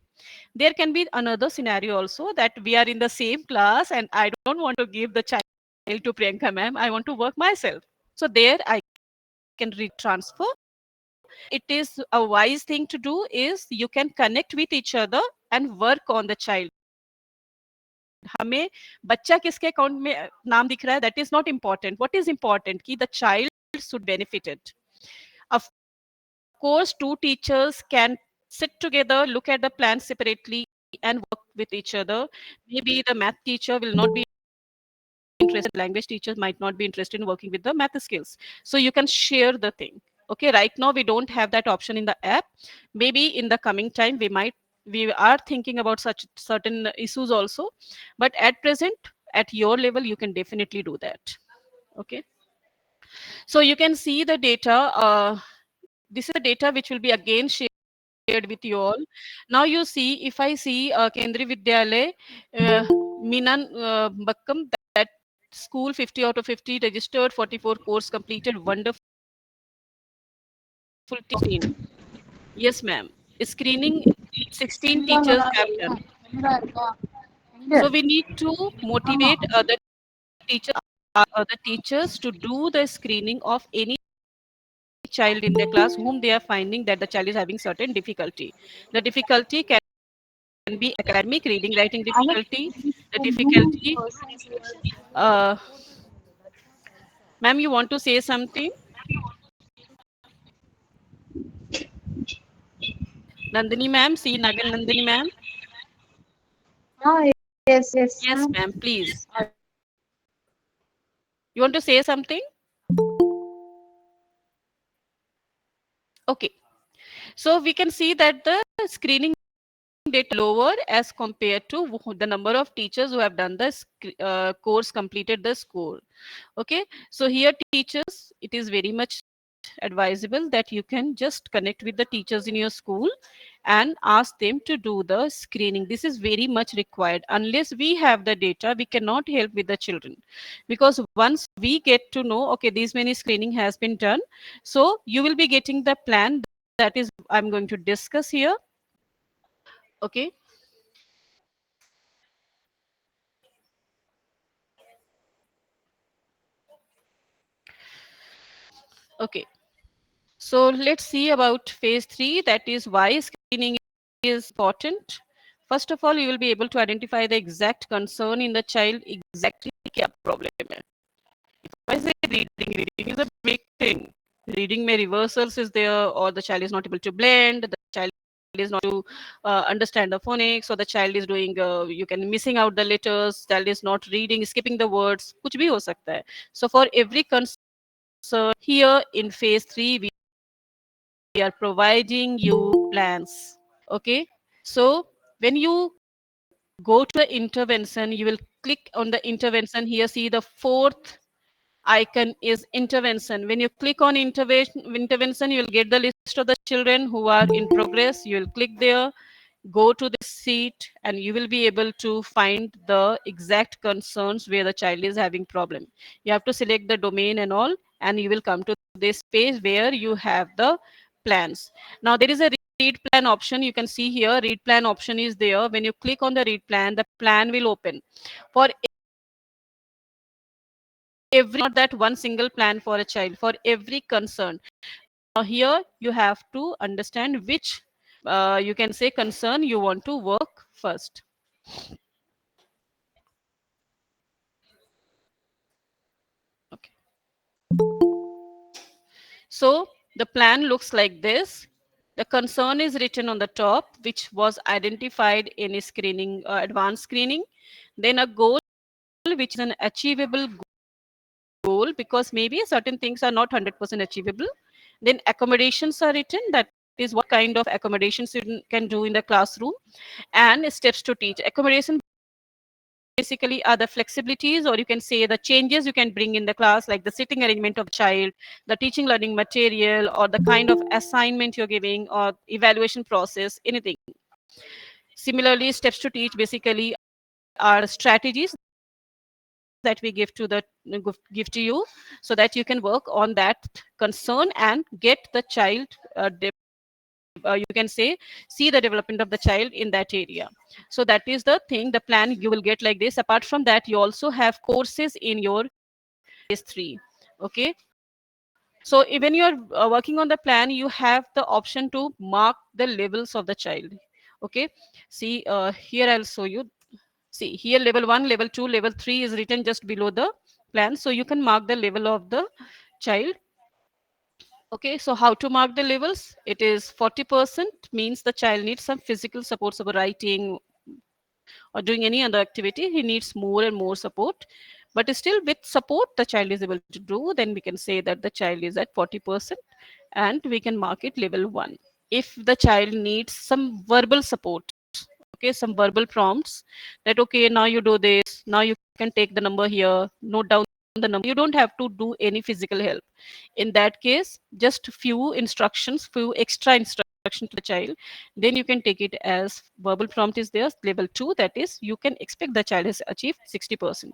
There can be another scenario also, that we are in the same class and I don't want to give the child to Priyanka ma'am, I want to work myself. So there I can retransfer. It is a wise thing to do is you can connect with each other and work on the child. हमें बच्चा किसके account में नाम दिख रहा है, that is not important. What is important कि the child should benefit it. Of course, two teachers can sit together, look at the plan separately and work with each other. Maybe the math teacher will not be interested, language teachers might not be interested in working with the math skills. So you can share the thing. Okay, right now we don't have that option in the app. Maybe in the coming time we are thinking about such certain issues also. But at present, at your level, you can definitely do that. Okay. So you can see the data. This is the data which will be again shared with you all. Now you see, if I see Kendriya Vidyalaya, Minan Bakkam, that school 50 out of 50 registered, 44 course completed, wonderful team. Yes, ma'am. Screening 16 teachers have done. So we need to motivate teachers, other teachers to do the screening of any child in their class whom they are finding that the child is having certain difficulty. The difficulty can be academic, reading, writing difficulty, the difficulty. Uh, Ma'am, you want to say something? Nandini ma'am, see Nagan Nandini ma'am. Ah, yes, yes. Yes, ma'am, please. You want to say something? Okay. So we can see that the screening data lower as compared to the number of teachers who have done the course, completed the score. Okay. So here teachers, it is very much advisable that you can just connect with the teachers in your school and ask them to do the screening. This is very much required. Unless we have the data, we cannot help with the children, because once we get to know, okay, these many screening has been done, so you will be getting the plan. That is I'm going to discuss here. Okay. Okay. So let's see about phase 3, that is why screening is important. First of all, you will be able to identify the exact concern in the child, exactly क्या problem है. If I say reading is a big thing. Reading may reversals is there, or the child is not able to blend, the child is not to understand the phonics, or the child is doing, you can missing out the letters, child is not reading, skipping the words, कुछ भी हो सकता है. So for every concern here in phase 3, we are providing you plans. Okay. So when you go to the intervention, you will click on the intervention here. See the fourth icon is intervention. When you click on intervention, you will get the list of the children who are in progress. You will click there, go to the seat, and you will be able to find the exact concerns where the child is having problem. You have to select the domain and all, and you will come to this page where you have the plans. Now there is a read plan option. You can see here read plan option is there. When you click on the read plan, the plan will open for every, not that one single plan for a child, for every concern. Now here you have to understand which you can say concern you want to work first. Okay. So the plan looks like this. The concern is written on the top, which was identified in a screening, advanced screening. Then a goal, which is an achievable goal, because maybe certain things are not 100% achievable. Then accommodations are written, that is what kind of accommodations you can do in the classroom, and steps to teach. Accommodation basically are the flexibilities, or you can say the changes you can bring in the class, like the sitting arrangement of the child, the teaching learning material, or the kind of assignment you're giving, or evaluation process, anything. Similarly, steps to teach basically are strategies that we give to the give to you, so that you can work on that concern and get the child you can say see the development of the child in that area. So that is the thing, the plan you will get like this. Apart from that, you also have courses in your phase 3. Okay. So when you are working on the plan, you have the option to mark the levels of the child. Okay. See, here I'll show you. See here, level 1, level 2, level 3 is written just below the plan, so you can mark the level of the child. Okay, so how to mark the levels? It is 40% means the child needs some physical supports of writing or doing any other activity. He needs more and more support. But still, with support, the child is able to do, then we can say that the child is at 40%, and we can mark it level 1. If the child needs some verbal support, okay, some verbal prompts, that okay, now you do this, now you can take the number here, note down the number, you don't have to do any physical help. In that case, just few instructions, few extra instruction to the child, then you can take it as verbal prompt is there. Level 2, that is you can expect the child has achieved 60%.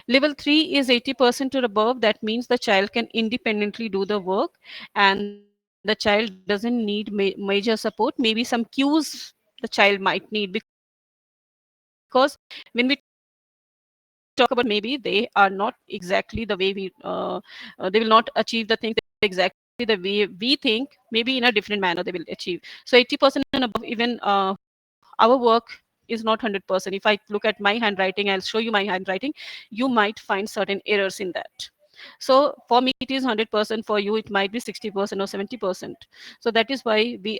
Level 3 is 80% or above. That means the child can independently do the work, and the child doesn't need major support. Maybe some cues the child might need, because when we talk about maybe they are not exactly the way we they will not achieve the things exactly the way we think, maybe in a different manner they will achieve. So 80% and above, even our work is not 100%. If I look at my handwriting, I'll show you my handwriting, you might find certain errors in that. So for me it is 100%, for you it might be 60% or 70%. So that is why we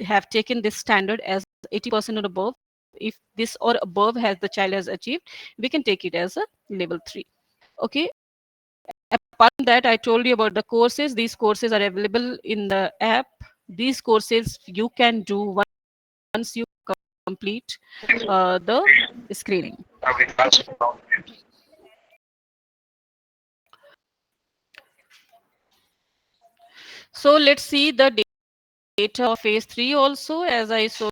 have taken this standard as 80% or above. If this or above has the child has achieved, we can take it as a level 3. Okay. Apart from that, I told you about the courses. These courses are available in the app. These courses you can do once you complete the screening. So let's see the data of phase 3 also. As I showed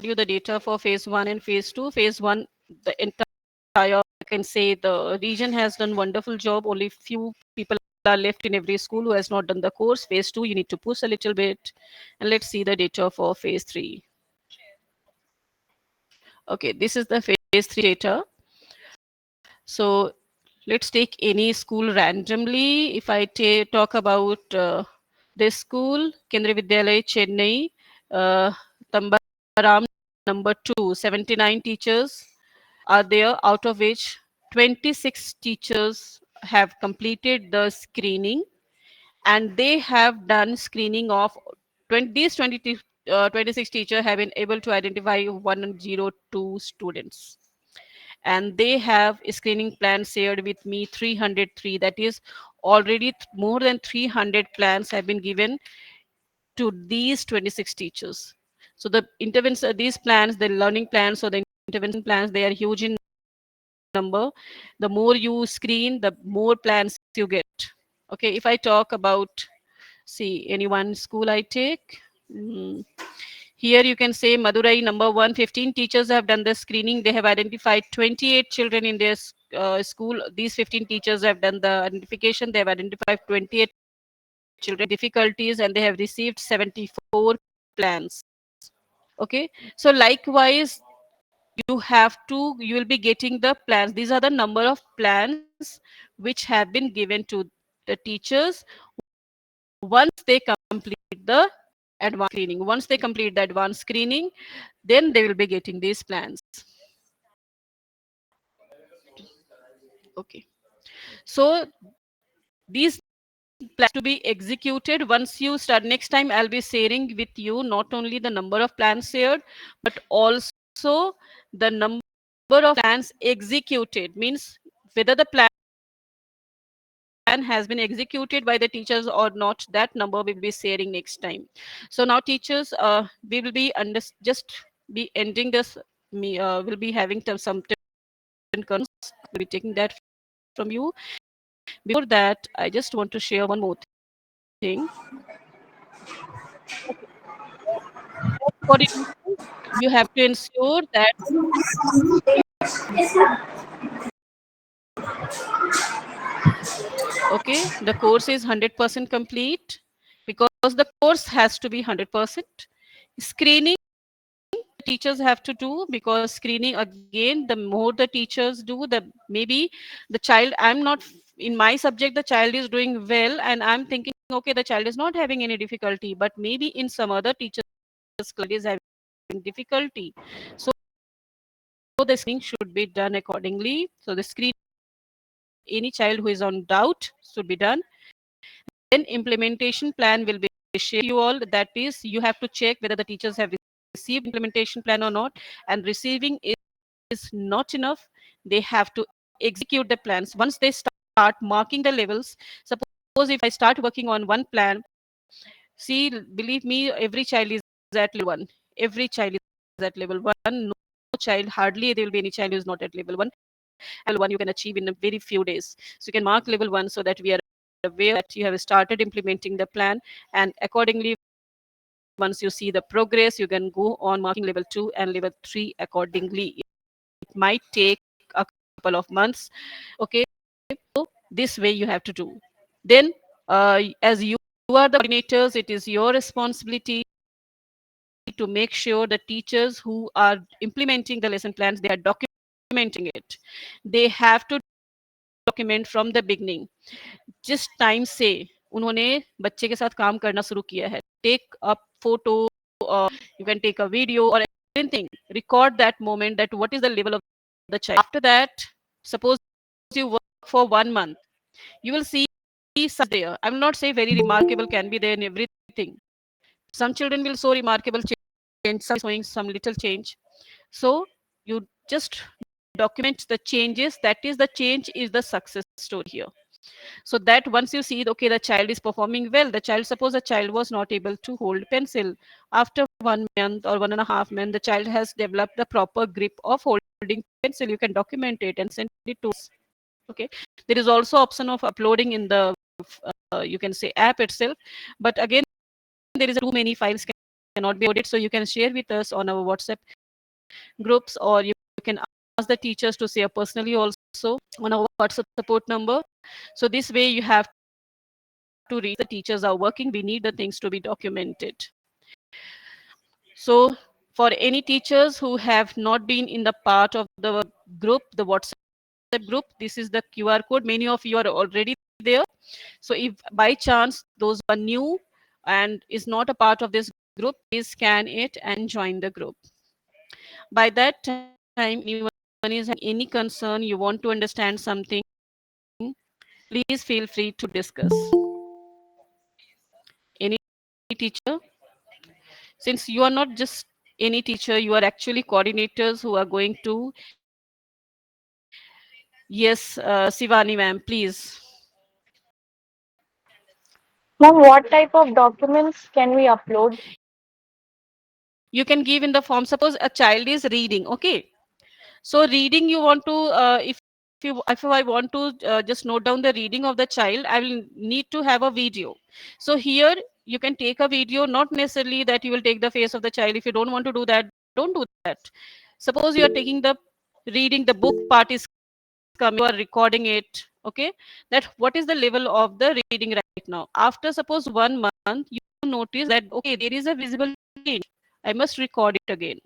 you the data for phase 1 and phase 2. Phase 1, the entire, I can say the region has done wonderful job. Only few people are left in every school who has not done the course. Phase 2, you need to push a little bit. And let's see the data for phase 3. Okay, this is the phase 3 data. So let's take any school randomly. If I talk about this school, Kendriya Vidyalaya, Chennai, Tambaram, number 2, 79 teachers are there, out of which 26 teachers have completed the screening, and they have done screening of 20, these 26 teachers have been able to identify 102 students, and they have a screening plan shared with me 303. That is already more than 300 plans have been given to these 26 teachers. So the intervention, these plans, the learning plans or the intervention plans, they are huge in number. The more you screen, the more plans you get. Okay, if I talk about, see, any one school I take, here you can say Madurai number 1, 15 teachers have done the screening. They have identified 28 children in their school. These 15 teachers have done the identification. They have identified 28 children difficulties, and they have received 74 plans. Okay, so likewise, you will be getting the plans. These are the number of plans which have been given to the teachers once they complete the advanced screening. Once they complete the advanced screening, then they will be getting these plans. Okay, so these plans to be executed once you start. Next time I'll be sharing with you not only the number of plans shared, but also the number of plans executed, means whether the plan has been executed by the teachers or not. That number we'll be sharing next time. So now teachers, we will be just be ending this. We'll be having some concerns. We'll be taking that from you. Before that, I just want to share one more thing. Coordinators, you have to ensure that okay, the course is 100% complete, because the course has to be 100%. Screening teachers have to do, because screening, again, the more the teachers do, the maybe the child, I'm not in my subject, the child is doing well, and I'm thinking, okay, the child is not having any difficulty, but maybe in some other teachers class is having difficulty. So the screening should be done accordingly. So the screen, any child who is on doubt should be done. Then implementation plan will be shared you all. That is, you have to check whether the teachers have received implementation plan or not, and receiving is not enough. They have to execute the plans. Once they start marking the levels, suppose if I start working on one plan, see, believe me, every child is at level 1. Every child is at level 1. No child, hardly there will be any child who is not at level 1. And level 1 you can achieve in a very few days. So you can mark level 1 so that we are aware that you have started implementing the plan, and accordingly, once you see the progress, you can go on marking level 2 and level 3 accordingly. It might take a couple of months. Okay, so this way you have to do. Then as you are the coordinators, it is your responsibility to make sure the teachers who are implementing the lesson plans, they are documenting it. They have to document from the beginning. जिस time से उन्होंने बच्चे के साथ काम करना शुरू किया है, take a photo, you can take a video or anything, record that moment, that what is the level of the child. After that, suppose you work for 1 month, you will see some there. I will not say very remarkable can be there in everything. Some children will show remarkable change, some showing some little change. So you just document the changes. That is, the change is the success story here. So that once you see, okay, the child is performing well, the child, suppose a child was not able to hold pencil, after 1 month or 1.5 months, the child has developed the proper grip of holding pencil, you can document it and send it to us. Okay, there is also option of uploading in the you can say app itself, but again, there is too many files cannot be uploaded, so you can share with us on our WhatsApp groups, or you can ask the teachers to share personally also on our WhatsApp support number. So this way you have to reach the teachers are working. We need the things to be documented. So for any teachers who have not been in the part of the group, the WhatsApp WhatsApp group. This is the QR code. Many of you are already there. So if by chance those who are new and is not a part of this group, please scan it and join the group. By that time, anyone is having any concern, you want to understand something, please feel free to discuss. Any teacher, since you are not just any teacher, you are actually coordinators who are going to. Yes, Sivani ma'am, please. Ma'am, what type of documents can we upload? You can give in the form. Suppose a child is reading, okay. So reading, you want to, if I want to just note down the reading of the child, I will need to have a video. So here you can take a video, not necessarily that you will take the face of the child. If you don't want to do that, don't do that. Suppose you are taking the reading, the book part is coming, you are recording it, okay. That what is the level of the reading right now. After suppose 1 month, you notice that okay, there is a visible change. I must record it again.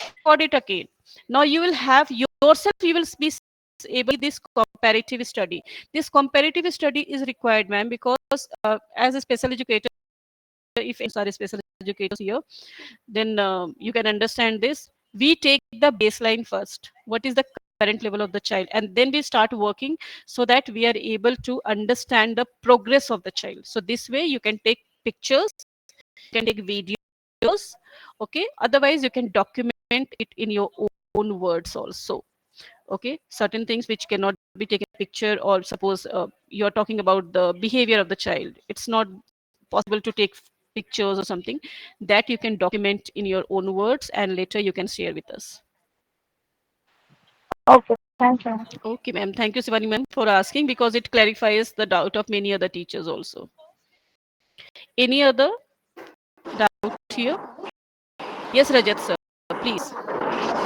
Record it again. Now you will have yourself, you will be able this comparative study. This comparative study is required, ma'am, because as a special educator, if are special educators here, then you can understand this. We take the baseline first. What is the current level of the child? And then we start working so that we are able to understand the progress of the child. So this way you can take pictures, you can take videos, okay. Otherwise, you can document it in your own words also. Okay, certain things which cannot be taken picture, or suppose you are talking about the behavior of the child, it's not possible to take pictures or something, that you can document in your own words and later you can share with us. Okay, thank you. Okay ma'am, thank you Sivani ma'am for asking, because it clarifies the doubt of many other teachers also. Any other doubt here? Yes Rajat sir, please.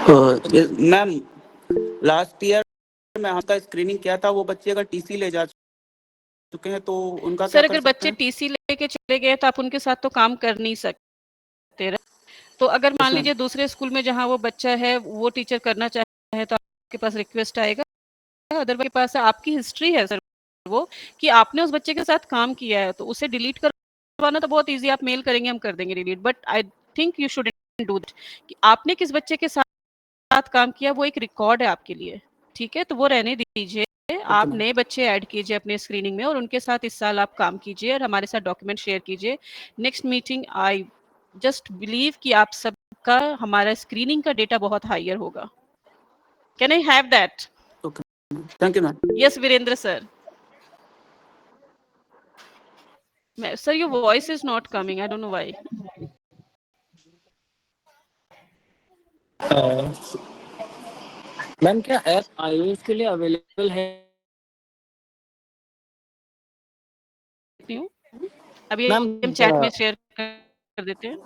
Ma'am last year में हमका screening किया था, वो बच्चे का TC ले जा चुके हैं, तो उनका क्या सर कर अगर सकते बच्चे हैं? टीसी लेके चले गए तो आप उनके साथ तो काम कर नहीं सकते। तो अगर मान लीजिए दूसरे स्कूल में जहाँ वो बच्चा है वो टीचर करना चाहे तो आपके पास रिक्वेस्ट आएगा। अदरवाइज के पास आपकी हिस्ट्री है सर वो, कि आपने उस बच्चे के साथ काम किया है, तो उसे डिलीट करवाना तो बहुत ईजी, आप मेल करेंगे हम कर देंगे delete. But I think you shouldn't do that, कि आपने किस बच्चे के साथ काम किया वो एक रिकॉर्ड है आपके लिए, ठीक है। तो वो रहने दीजिए, आप नए बच्चे ऐड कीजिए अपने स्क्रीनिंग में और उनके साथ इस साल आप काम कीजिए और हमारे साथ डॉक्यूमेंट शेयर कीजिए। Next meeting I just believe कि आप सबका हमारा स्क्रीनिंग का डेटा बहुत हायर होगा। Can I have that? Okay, thank you ma'am. Yes Virendra sir. Sir your voice is not coming, I don't know why. Ma'am क्या app iOS के लिए अवेलेबल है? अभी मैम हम चैट में शेयर कर देते हैं।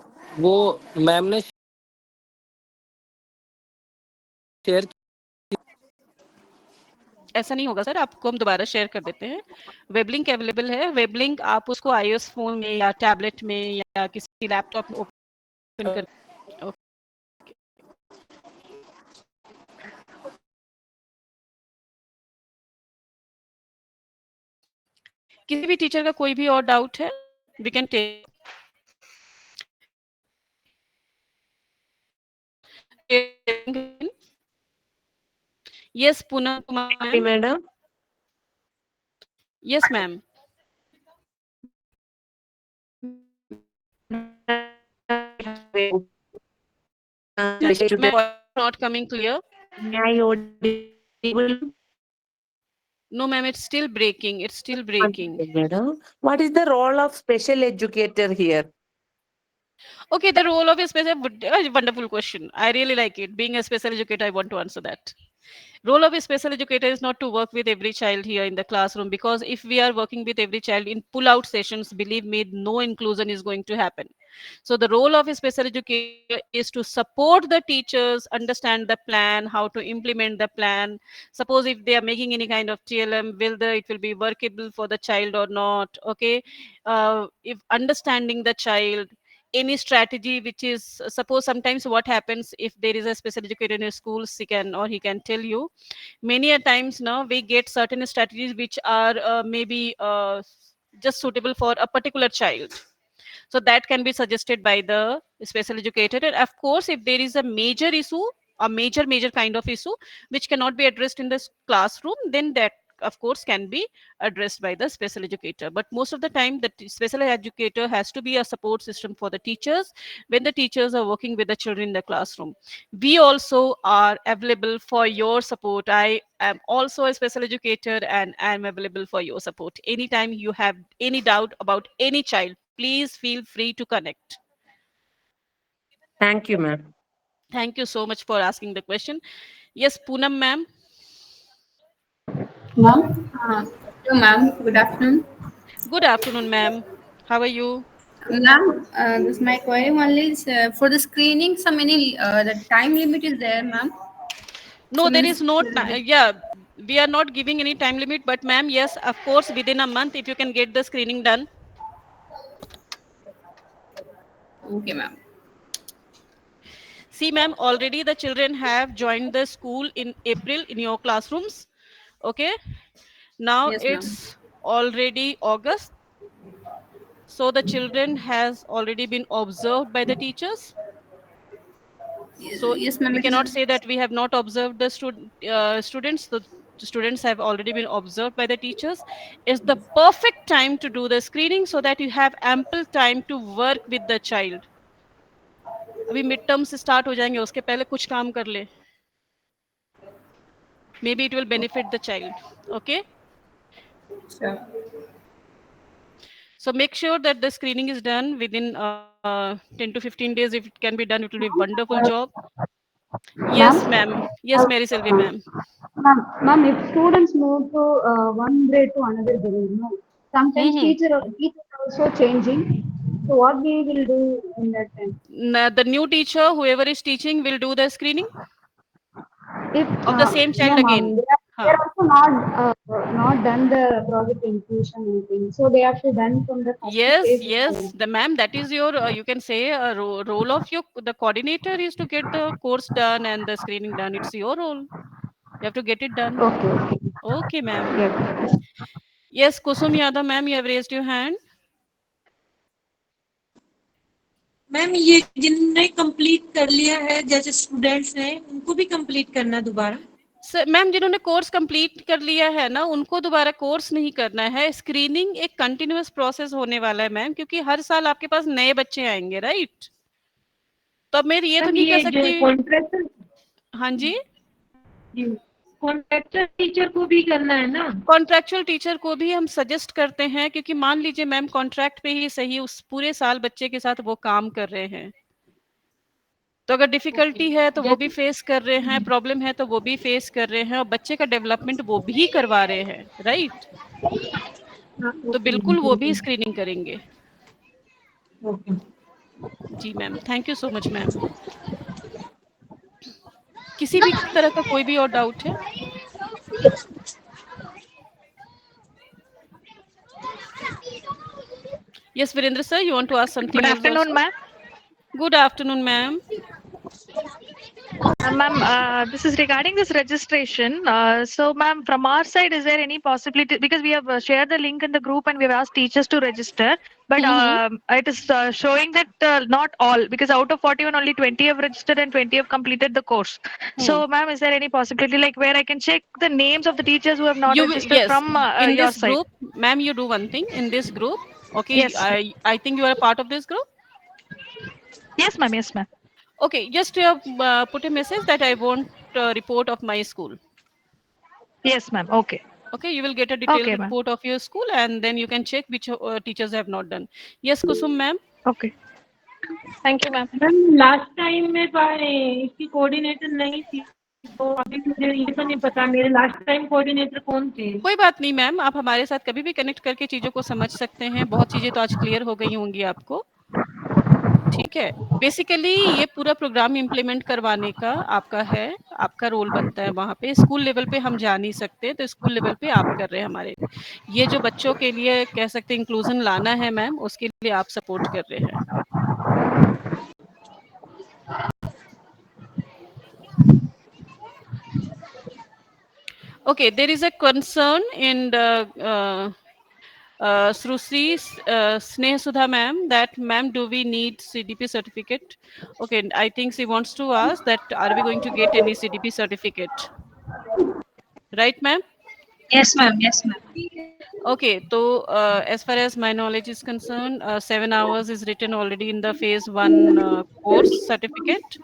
वो मैम ने शेयर, ऐसा नहीं होगा सर, आपको हम दोबारा शेयर कर देते हैं। वेब लिंक अवेलेबल है, वेब लिंक आप उसको iOS फोन में या टैबलेट में या किसी लैपटॉप में ओपन कर। किसी भी टीचर का कोई भी और डाउट है, we can take. Yes Poonam Kumar madam. Yes ma'am. Not coming clear. No ma'am, it's still breaking, it's still breaking. Madam, what is the role of special educator here? Okay, the role of a special, wonderful question. I really like it. Being a special educator, I want to answer that. Role of a special educator is not to work with every child here in the classroom, because if we are working with every child in pull-out sessions, believe me, no inclusion is going to happen. So the role of a special educator is to support the teachers, understand the plan, how to implement the plan. Suppose if they are making any kind of TLM, it will be workable for the child or not, okay? If understanding the child, any strategy which is, suppose sometimes what happens if there is a special educator in a school, he can tell you many a times now we get certain strategies which are maybe just suitable for a particular child, so that can be suggested by the special educator. And of course, if there is a major issue, a major kind of issue which cannot be addressed in this classroom, then that of course can be addressed by the special educator. But most of the time the special educator has to be a support system for the teachers when the teachers are working with the children in the classroom. We also are available for your support. I am also a special educator and I am available for your support anytime you have any doubt about any child. Please feel free to connect. Thank you, ma'am. Thank you so much for asking the question. Yes, Poonam ma'am. Ma'am, hello ma'am, good afternoon. Good afternoon, ma'am. How are you? Ma'am, this my query only is for the screening. Some any the time limit is there, ma'am. No, So there means is no yeah, we are not giving any time limit, but ma'am, yes, of course, within a month, if you can get the screening done. okay, ma'am. See, ma'am, already the children have joined the school in April in your classrooms. Okay. Now Yes, ma'am. it's already August. So the children has already been observed by the teachers. So Yes, ma'am. we It is. cannot say that we have not observed the students. The students have already been observed by the teachers. It's the perfect time to do the screening so that you have ample time to work with the child. अभी mid term से start हो जाएंगे, उसके पहले कुछ काम कर ले. Maybe it will benefit the child. Okay. Sure. So make sure that the screening is done within 10 to 15 days. If it can be done, it will be a wonderful job. Yes, ma'am. Yes, Mary Sylvie, ma'am. Ma'am, if students move to one grade to another grade, no, sometimes teacher also changing. So what we will do in that time? The new teacher, whoever is teaching, will do the screening If of the same child no, ma'am, again. they are also not done the project inclusion anything, so they have to done from the first Yes, phase. yes, the ma'am, that is your you can say role of your the coordinator is to get the course done and the screening done. It's your role. You have to get it done. Okay. Okay, ma'am. Yes. Yes, Kusum Yadav, ma'am, you have raised your hand. Ma'am ये जिन्होंने complete कर लिया है जैसे students हैं उनको भी complete करना दोबारा. सर मैम, जिन्होंने कोर्स कंप्लीट कर लिया है ना, उनको दोबारा कोर्स नहीं करना है. स्क्रीनिंग एक कंटिन्यूअस प्रोसेस होने वाला है मैम, क्योंकि हर साल आपके पास नए बच्चे आएंगे, राइट? तो अब मैं ये तो नहीं कह सकती. कॉन्ट्रैक्चुअल. हाँ जी, कॉन्ट्रैक्चुअल टीचर को भी करना है ना. कॉन्ट्रैक्चुअल टीचर को भी हम सजेस्ट करते हैं, क्योंकि मान लीजिए मैम कॉन्ट्रैक्ट पे ही सही उस पूरे साल बच्चे के साथ वो काम कर रहे हैं, तो अगर डिफिकल्टी है तो वो भी फेस कर रहे हैं, प्रॉब्लम है तो वो भी फेस कर रहे हैं, और बच्चे का डेवलपमेंट वो भी करवा रहे हैं, राइट? तो बिल्कुल वो भी स्क्रीनिंग करेंगे. जी ma'am, thank you so much ma'am. किसी भी तरह का कोई भी और डाउट है? Yes, Virendra sir, you want to ask something? Good afternoon, ma'am. Good afternoon, ma'am. Ma'am, this is regarding this registration. So, ma'am, from our side, is there any possibility, because we have shared the link in the group and we have asked teachers to register, but it is showing that not all, because out of 41, only 20 have registered and 20 have completed the course. So, ma'am, is there any possibility like where I can check the names of the teachers who have not registered yes, from in your this side? group, ma'am, you do one thing in this group. Okay, Yes. I think you are a part of this group. Yes, ma'am. Yes, ma'am. Okay, just put a message that I want a report of my school. Yes, ma'am. Okay. Okay, you will get a detailed Okay, report of your school, and then you can check which teachers have not done. Yes, Kusum ma'am. Okay. Thank you, ma'am. Ma'am last time में इसकी coordinator नहीं थी, तो अभी मुझे ये तो नहीं पता मेरे लास्ट टाइम कोऑर्डिनेटर कौन थे. कोई बात नहीं मैम, आप हमारे साथ कभी भी कनेक्ट करके चीजों को समझ सकते हैं. बहुत चीजें तो आज क्लियर हो गई होंगी आपको. ठीक है। बेसिकली ये पूरा प्रोग्राम इम्प्लीमेंट करवाने का आपका रोल बनता है वहाँ पे। स्कूल लेवल पे हम जा नहीं सकते, तो स्कूल लेवल पे आप कर रहे हैं हमारे। ये जो बच्चों के लिए कह सकते हैं इंक्लूजन लाना है मैम, उसके लिए आप सपोर्ट कर रहे हैं। Okay, there is a concern in the Sri Sneh Sudha ma'am, that ma'am, do we need CDP certificate? Okay, I think she wants to ask that are we going to get any CDP certificate? Right, ma'am? Yes, ma'am. Yes, ma'am. Okay, so as far as my knowledge is concerned, 7 hours is written already in the phase 1 course certificate,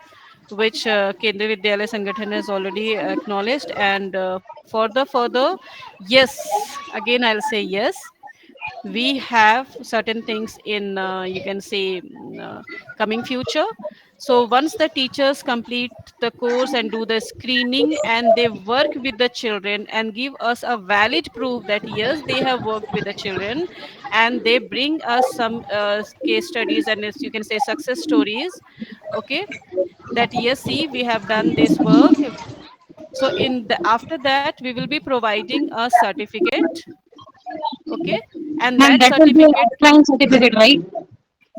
which Kendriya Vidyalaya Sangathan has already acknowledged. And for the further, yes, again I'll say yes, we have certain things in you can say coming future. So once the teachers complete the course and do the screening and they work with the children and give us a valid proof that yes, they have worked with the children, and they bring us some case studies and as you can say success stories, okay, that yes, see, we have done this work. So in the after that we will be providing a certificate, okay, and Ma'am, that that will be an certificate, offline certificate, right?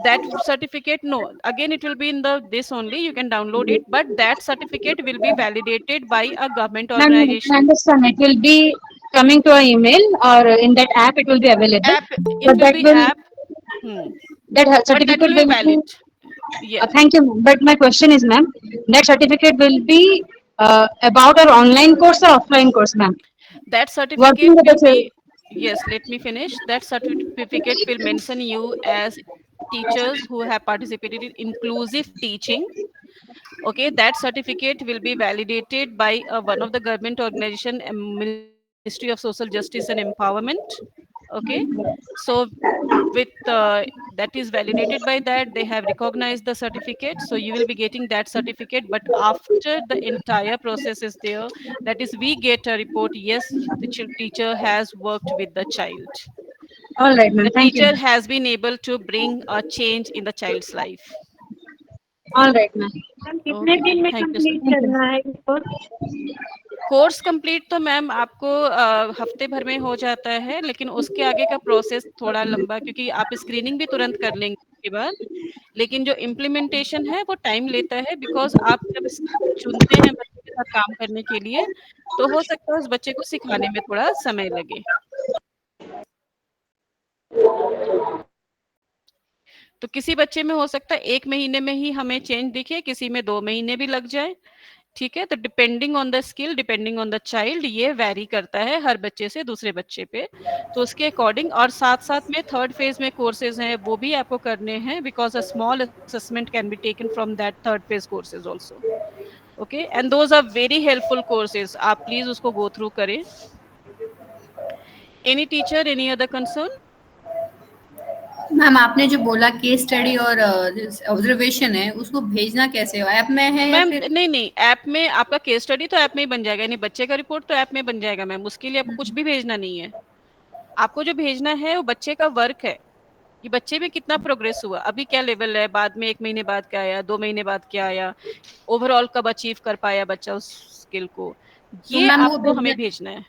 that certificate, no, again it will be in the this only, you can download it, but that certificate will be validated by a government Ma'am, I can organization. understand. It will be coming to our email or in that app. It will be available. App, it But will that be will app. Hmm. that But that certificate will be will be. valid. Yeah, Thank you, ma'am. But my question is, ma'am, that certificate will be about our online course or offline course, ma'am? that Working certificate with the will children. be, yes, let me finish. That certificate will mention you as teachers who have participated in inclusive teaching. Okay, that certificate will be validated by one of the government organization, Ministry of Social Justice and Empowerment. Okay, so with that is validated by that, they have recognized the certificate, so you will be getting that certificate. But after the entire process is there, that is we get a report, yes, the teacher has worked with the child, All right, ma'am. the Thank you. teacher has been able to bring a change in the child's life. All right, ma'am. Ma'am कितने Okay, दिन में thank you, sir. Complete करना है course? Course complete तो ma'am आपको हफ्ते भर में हो जाता है, लेकिन उसके आगे का प्रोसेस थोड़ा लंबा, क्योंकि आप स्क्रीनिंग भी तुरंत कर लेंगे उसके बाद, लेकिन जो इम्प्लीमेंटेशन है वो टाइम लेता है, बिकॉज आप जब चुनते हैं बच्चे के साथ काम करने के लिए, तो हो सकता है उस बच्चे को सिखाने में थोड़ा समय लगे। तो किसी बच्चे में हो सकता है 1 महीने में ही हमें चेंज दिखे, किसी में 2 महीने भी लग जाए, ठीक है। तो depending on the skill, depending on the child, ये वैरी करता है हर बच्चे से दूसरे बच्चे पे, तो उसके अकॉर्डिंग। और साथ साथ में थर्ड फेज में कोर्सेज हैं, वो भी आपको करने हैं, because a small assessment can be taken from that third phase courses also, okay, and those are very helpful courses, आप प्लीज उसको गो थ्रू करें। Any teacher, any other concern? Ma'am आपने जो बोला केस स्टडी और observation है, उसको भेजना कैसे हो, ऐप में है या मैम फिर? नहीं नहीं, ऐप में आपका केस स्टडी तो ऐप में ही बन जाएगा, यानी बच्चे का रिपोर्ट तो ऐप में बन जाएगा मैम, उसके लिए आपको कुछ भी भेजना नहीं है। आपको जो भेजना है वो बच्चे का वर्क है, कि बच्चे में कितना प्रोग्रेस हुआ, अभी क्या लेवल है, बाद में 1 महीने बाद क्या आया, 2 महीने बाद क्या आया, ओवरऑल कब अचीव कर पाया बच्चा उस स्किल को, तो ये मैम वो आपको हमें भेजना है।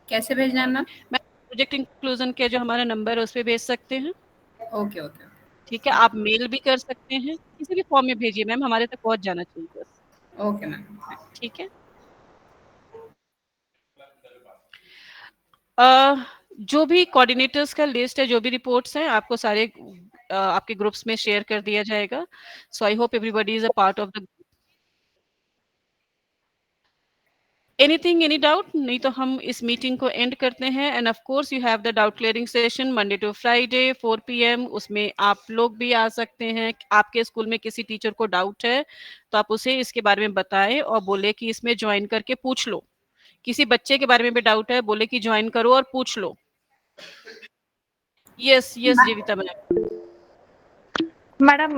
कैसे भेजना है मैम? मैं प्रोजेक्ट इंक्लूजन के जो हमारा नंबर है उस पर भेज सकते हैं। ओके ओके, ठीक है, आप मेल भी कर सकते हैं, किसी भी फॉर्म में भेजिए मैम, हमारे तक पहुंच जाना चाहिए बस। Okay ma'am. ठीक है। अ, जो भी कोऑर्डिनेटर्स का लिस्ट है, जो भी रिपोर्ट्स हैं, आपको सारे आपके ग्रुप्स में शेयर कर दिया जाएगा। So I hope everybody is a part of the. Anything, any doubt? नहीं तो हम इस मीटिंग को एंड करते हैं। And of course you have the doubt clearing session Monday to Friday 4 PM, उसमें आप लोग भी आ सकते हैं। आपके स्कूल में किसी टीचर को डाउट है तो आप उसे इसके बारे में बताएं और बोले कि इसमें ज्वाइन करके पूछ लो। किसी बच्चे के बारे में भी डाउट है, बोले कि ज्वाइन करो और पूछ लो। यस यस जीविता ma'am. Madam,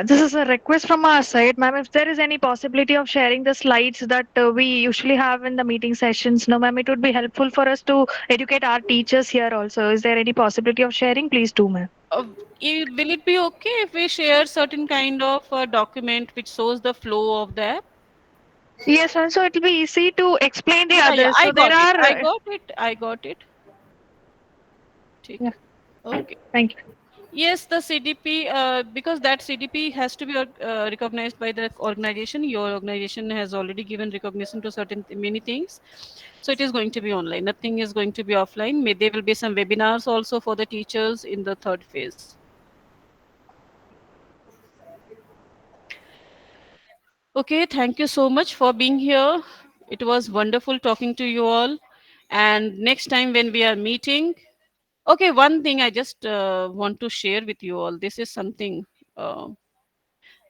this is a request from our side. Ma'am, if there is any possibility of sharing the slides that we usually have in the meeting sessions, no, ma'am, it would be helpful for us to educate our teachers here also. Is there any possibility of sharing? Please do, ma'am. Will it be okay if we share certain kind of document which shows the flow of the app? Yes, and so it will be easy to explain the Yeah, yeah, others. I So there got it. I are, got it. I got it. yeah, Okay. thank you. Yes, the CDP, because that CDP has to be recognized by the organization. Your organization has already given recognition to certain many things. So it is going to be online. Nothing is going to be offline. There will be some webinars also for the teachers in the third phase. Okay, thank you so much for being here. It was wonderful talking to you all. And next time when we are meeting, okay, one thing I just want to share with you all. This is something.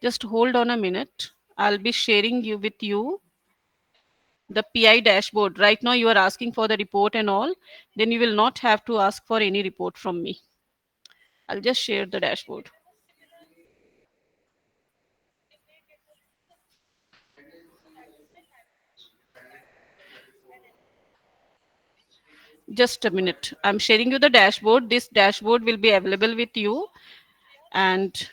Just hold on a minute. I'll be sharing you with you the PI dashboard. Right now, you are asking for the report and all. Then you will not have to ask for any report from me. I'll just share the dashboard. Just a minute. I'm sharing you the dashboard. This dashboard will be available with you. And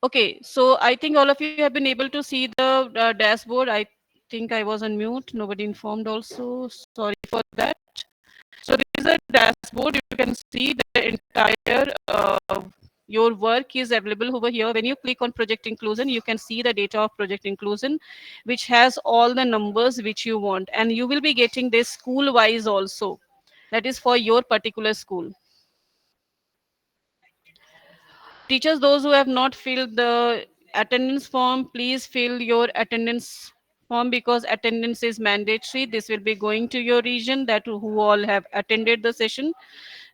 okay, so I think all of you have been able to see the dashboard. I think I was on mute. Nobody informed also. Sorry for that. So this is a dashboard. You can see the entire your work is available over here. When you click on project inclusion, you can see the data of project inclusion, which has all the numbers which you want. And you will be getting this school wise also. That is for your particular school. Teachers, those who have not filled the attendance form, please fill your attendance form because attendance is mandatory. This will be going to your region that who all have attended the session.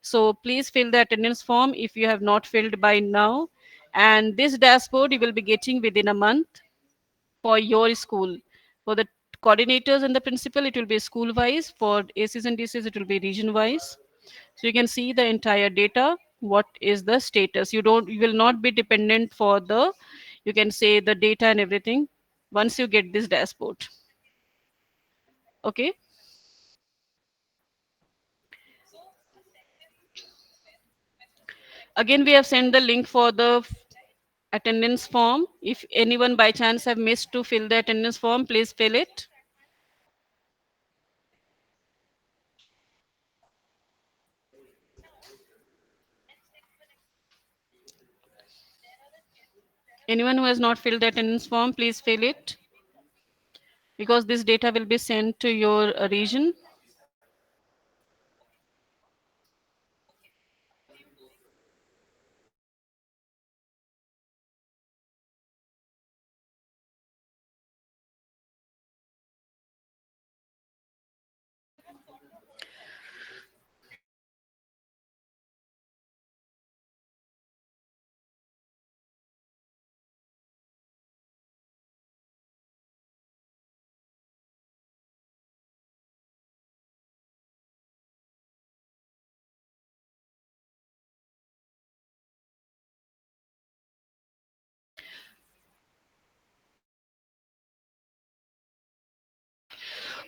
So please fill the attendance form if you have not filled by now. And this dashboard you will be getting within a month for your school. For the coordinators and the principal, it will be school wise. For ACs and DCs, it will be region wise. So you can see the entire data. What is the status? You will not be dependent for the, you can say the data and everything once you get this dashboard. Okay. Again, we have sent the link for the attendance form. If anyone by chance have missed to fill the attendance form, please fill it. Anyone who has not filled the attendance form, please fill it, because this data will be sent to your region.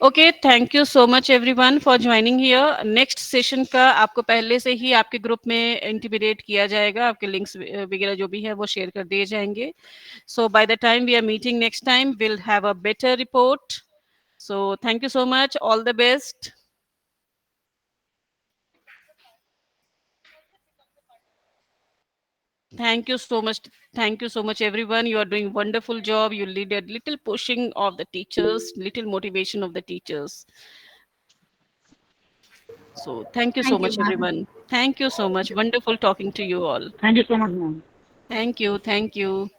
Okay, thank you so much everyone for joining here. Next session का आपको पहले से ही आपके group में intimate किया जाएगा, आपके links वगैरह जो भी है वो शेयर कर दिए जाएंगे। So by the time we are meeting next time, will have a better report. So thank you so much, all the best. Thank you so much. Thank you so much, everyone. You are doing wonderful job. You need a little pushing of the teachers, little motivation of the teachers. So thank you so Thank you, much, ma'am. everyone. Thank you so much. Wonderful talking to you all. Thank you so much, ma'am. Thank you. Thank you.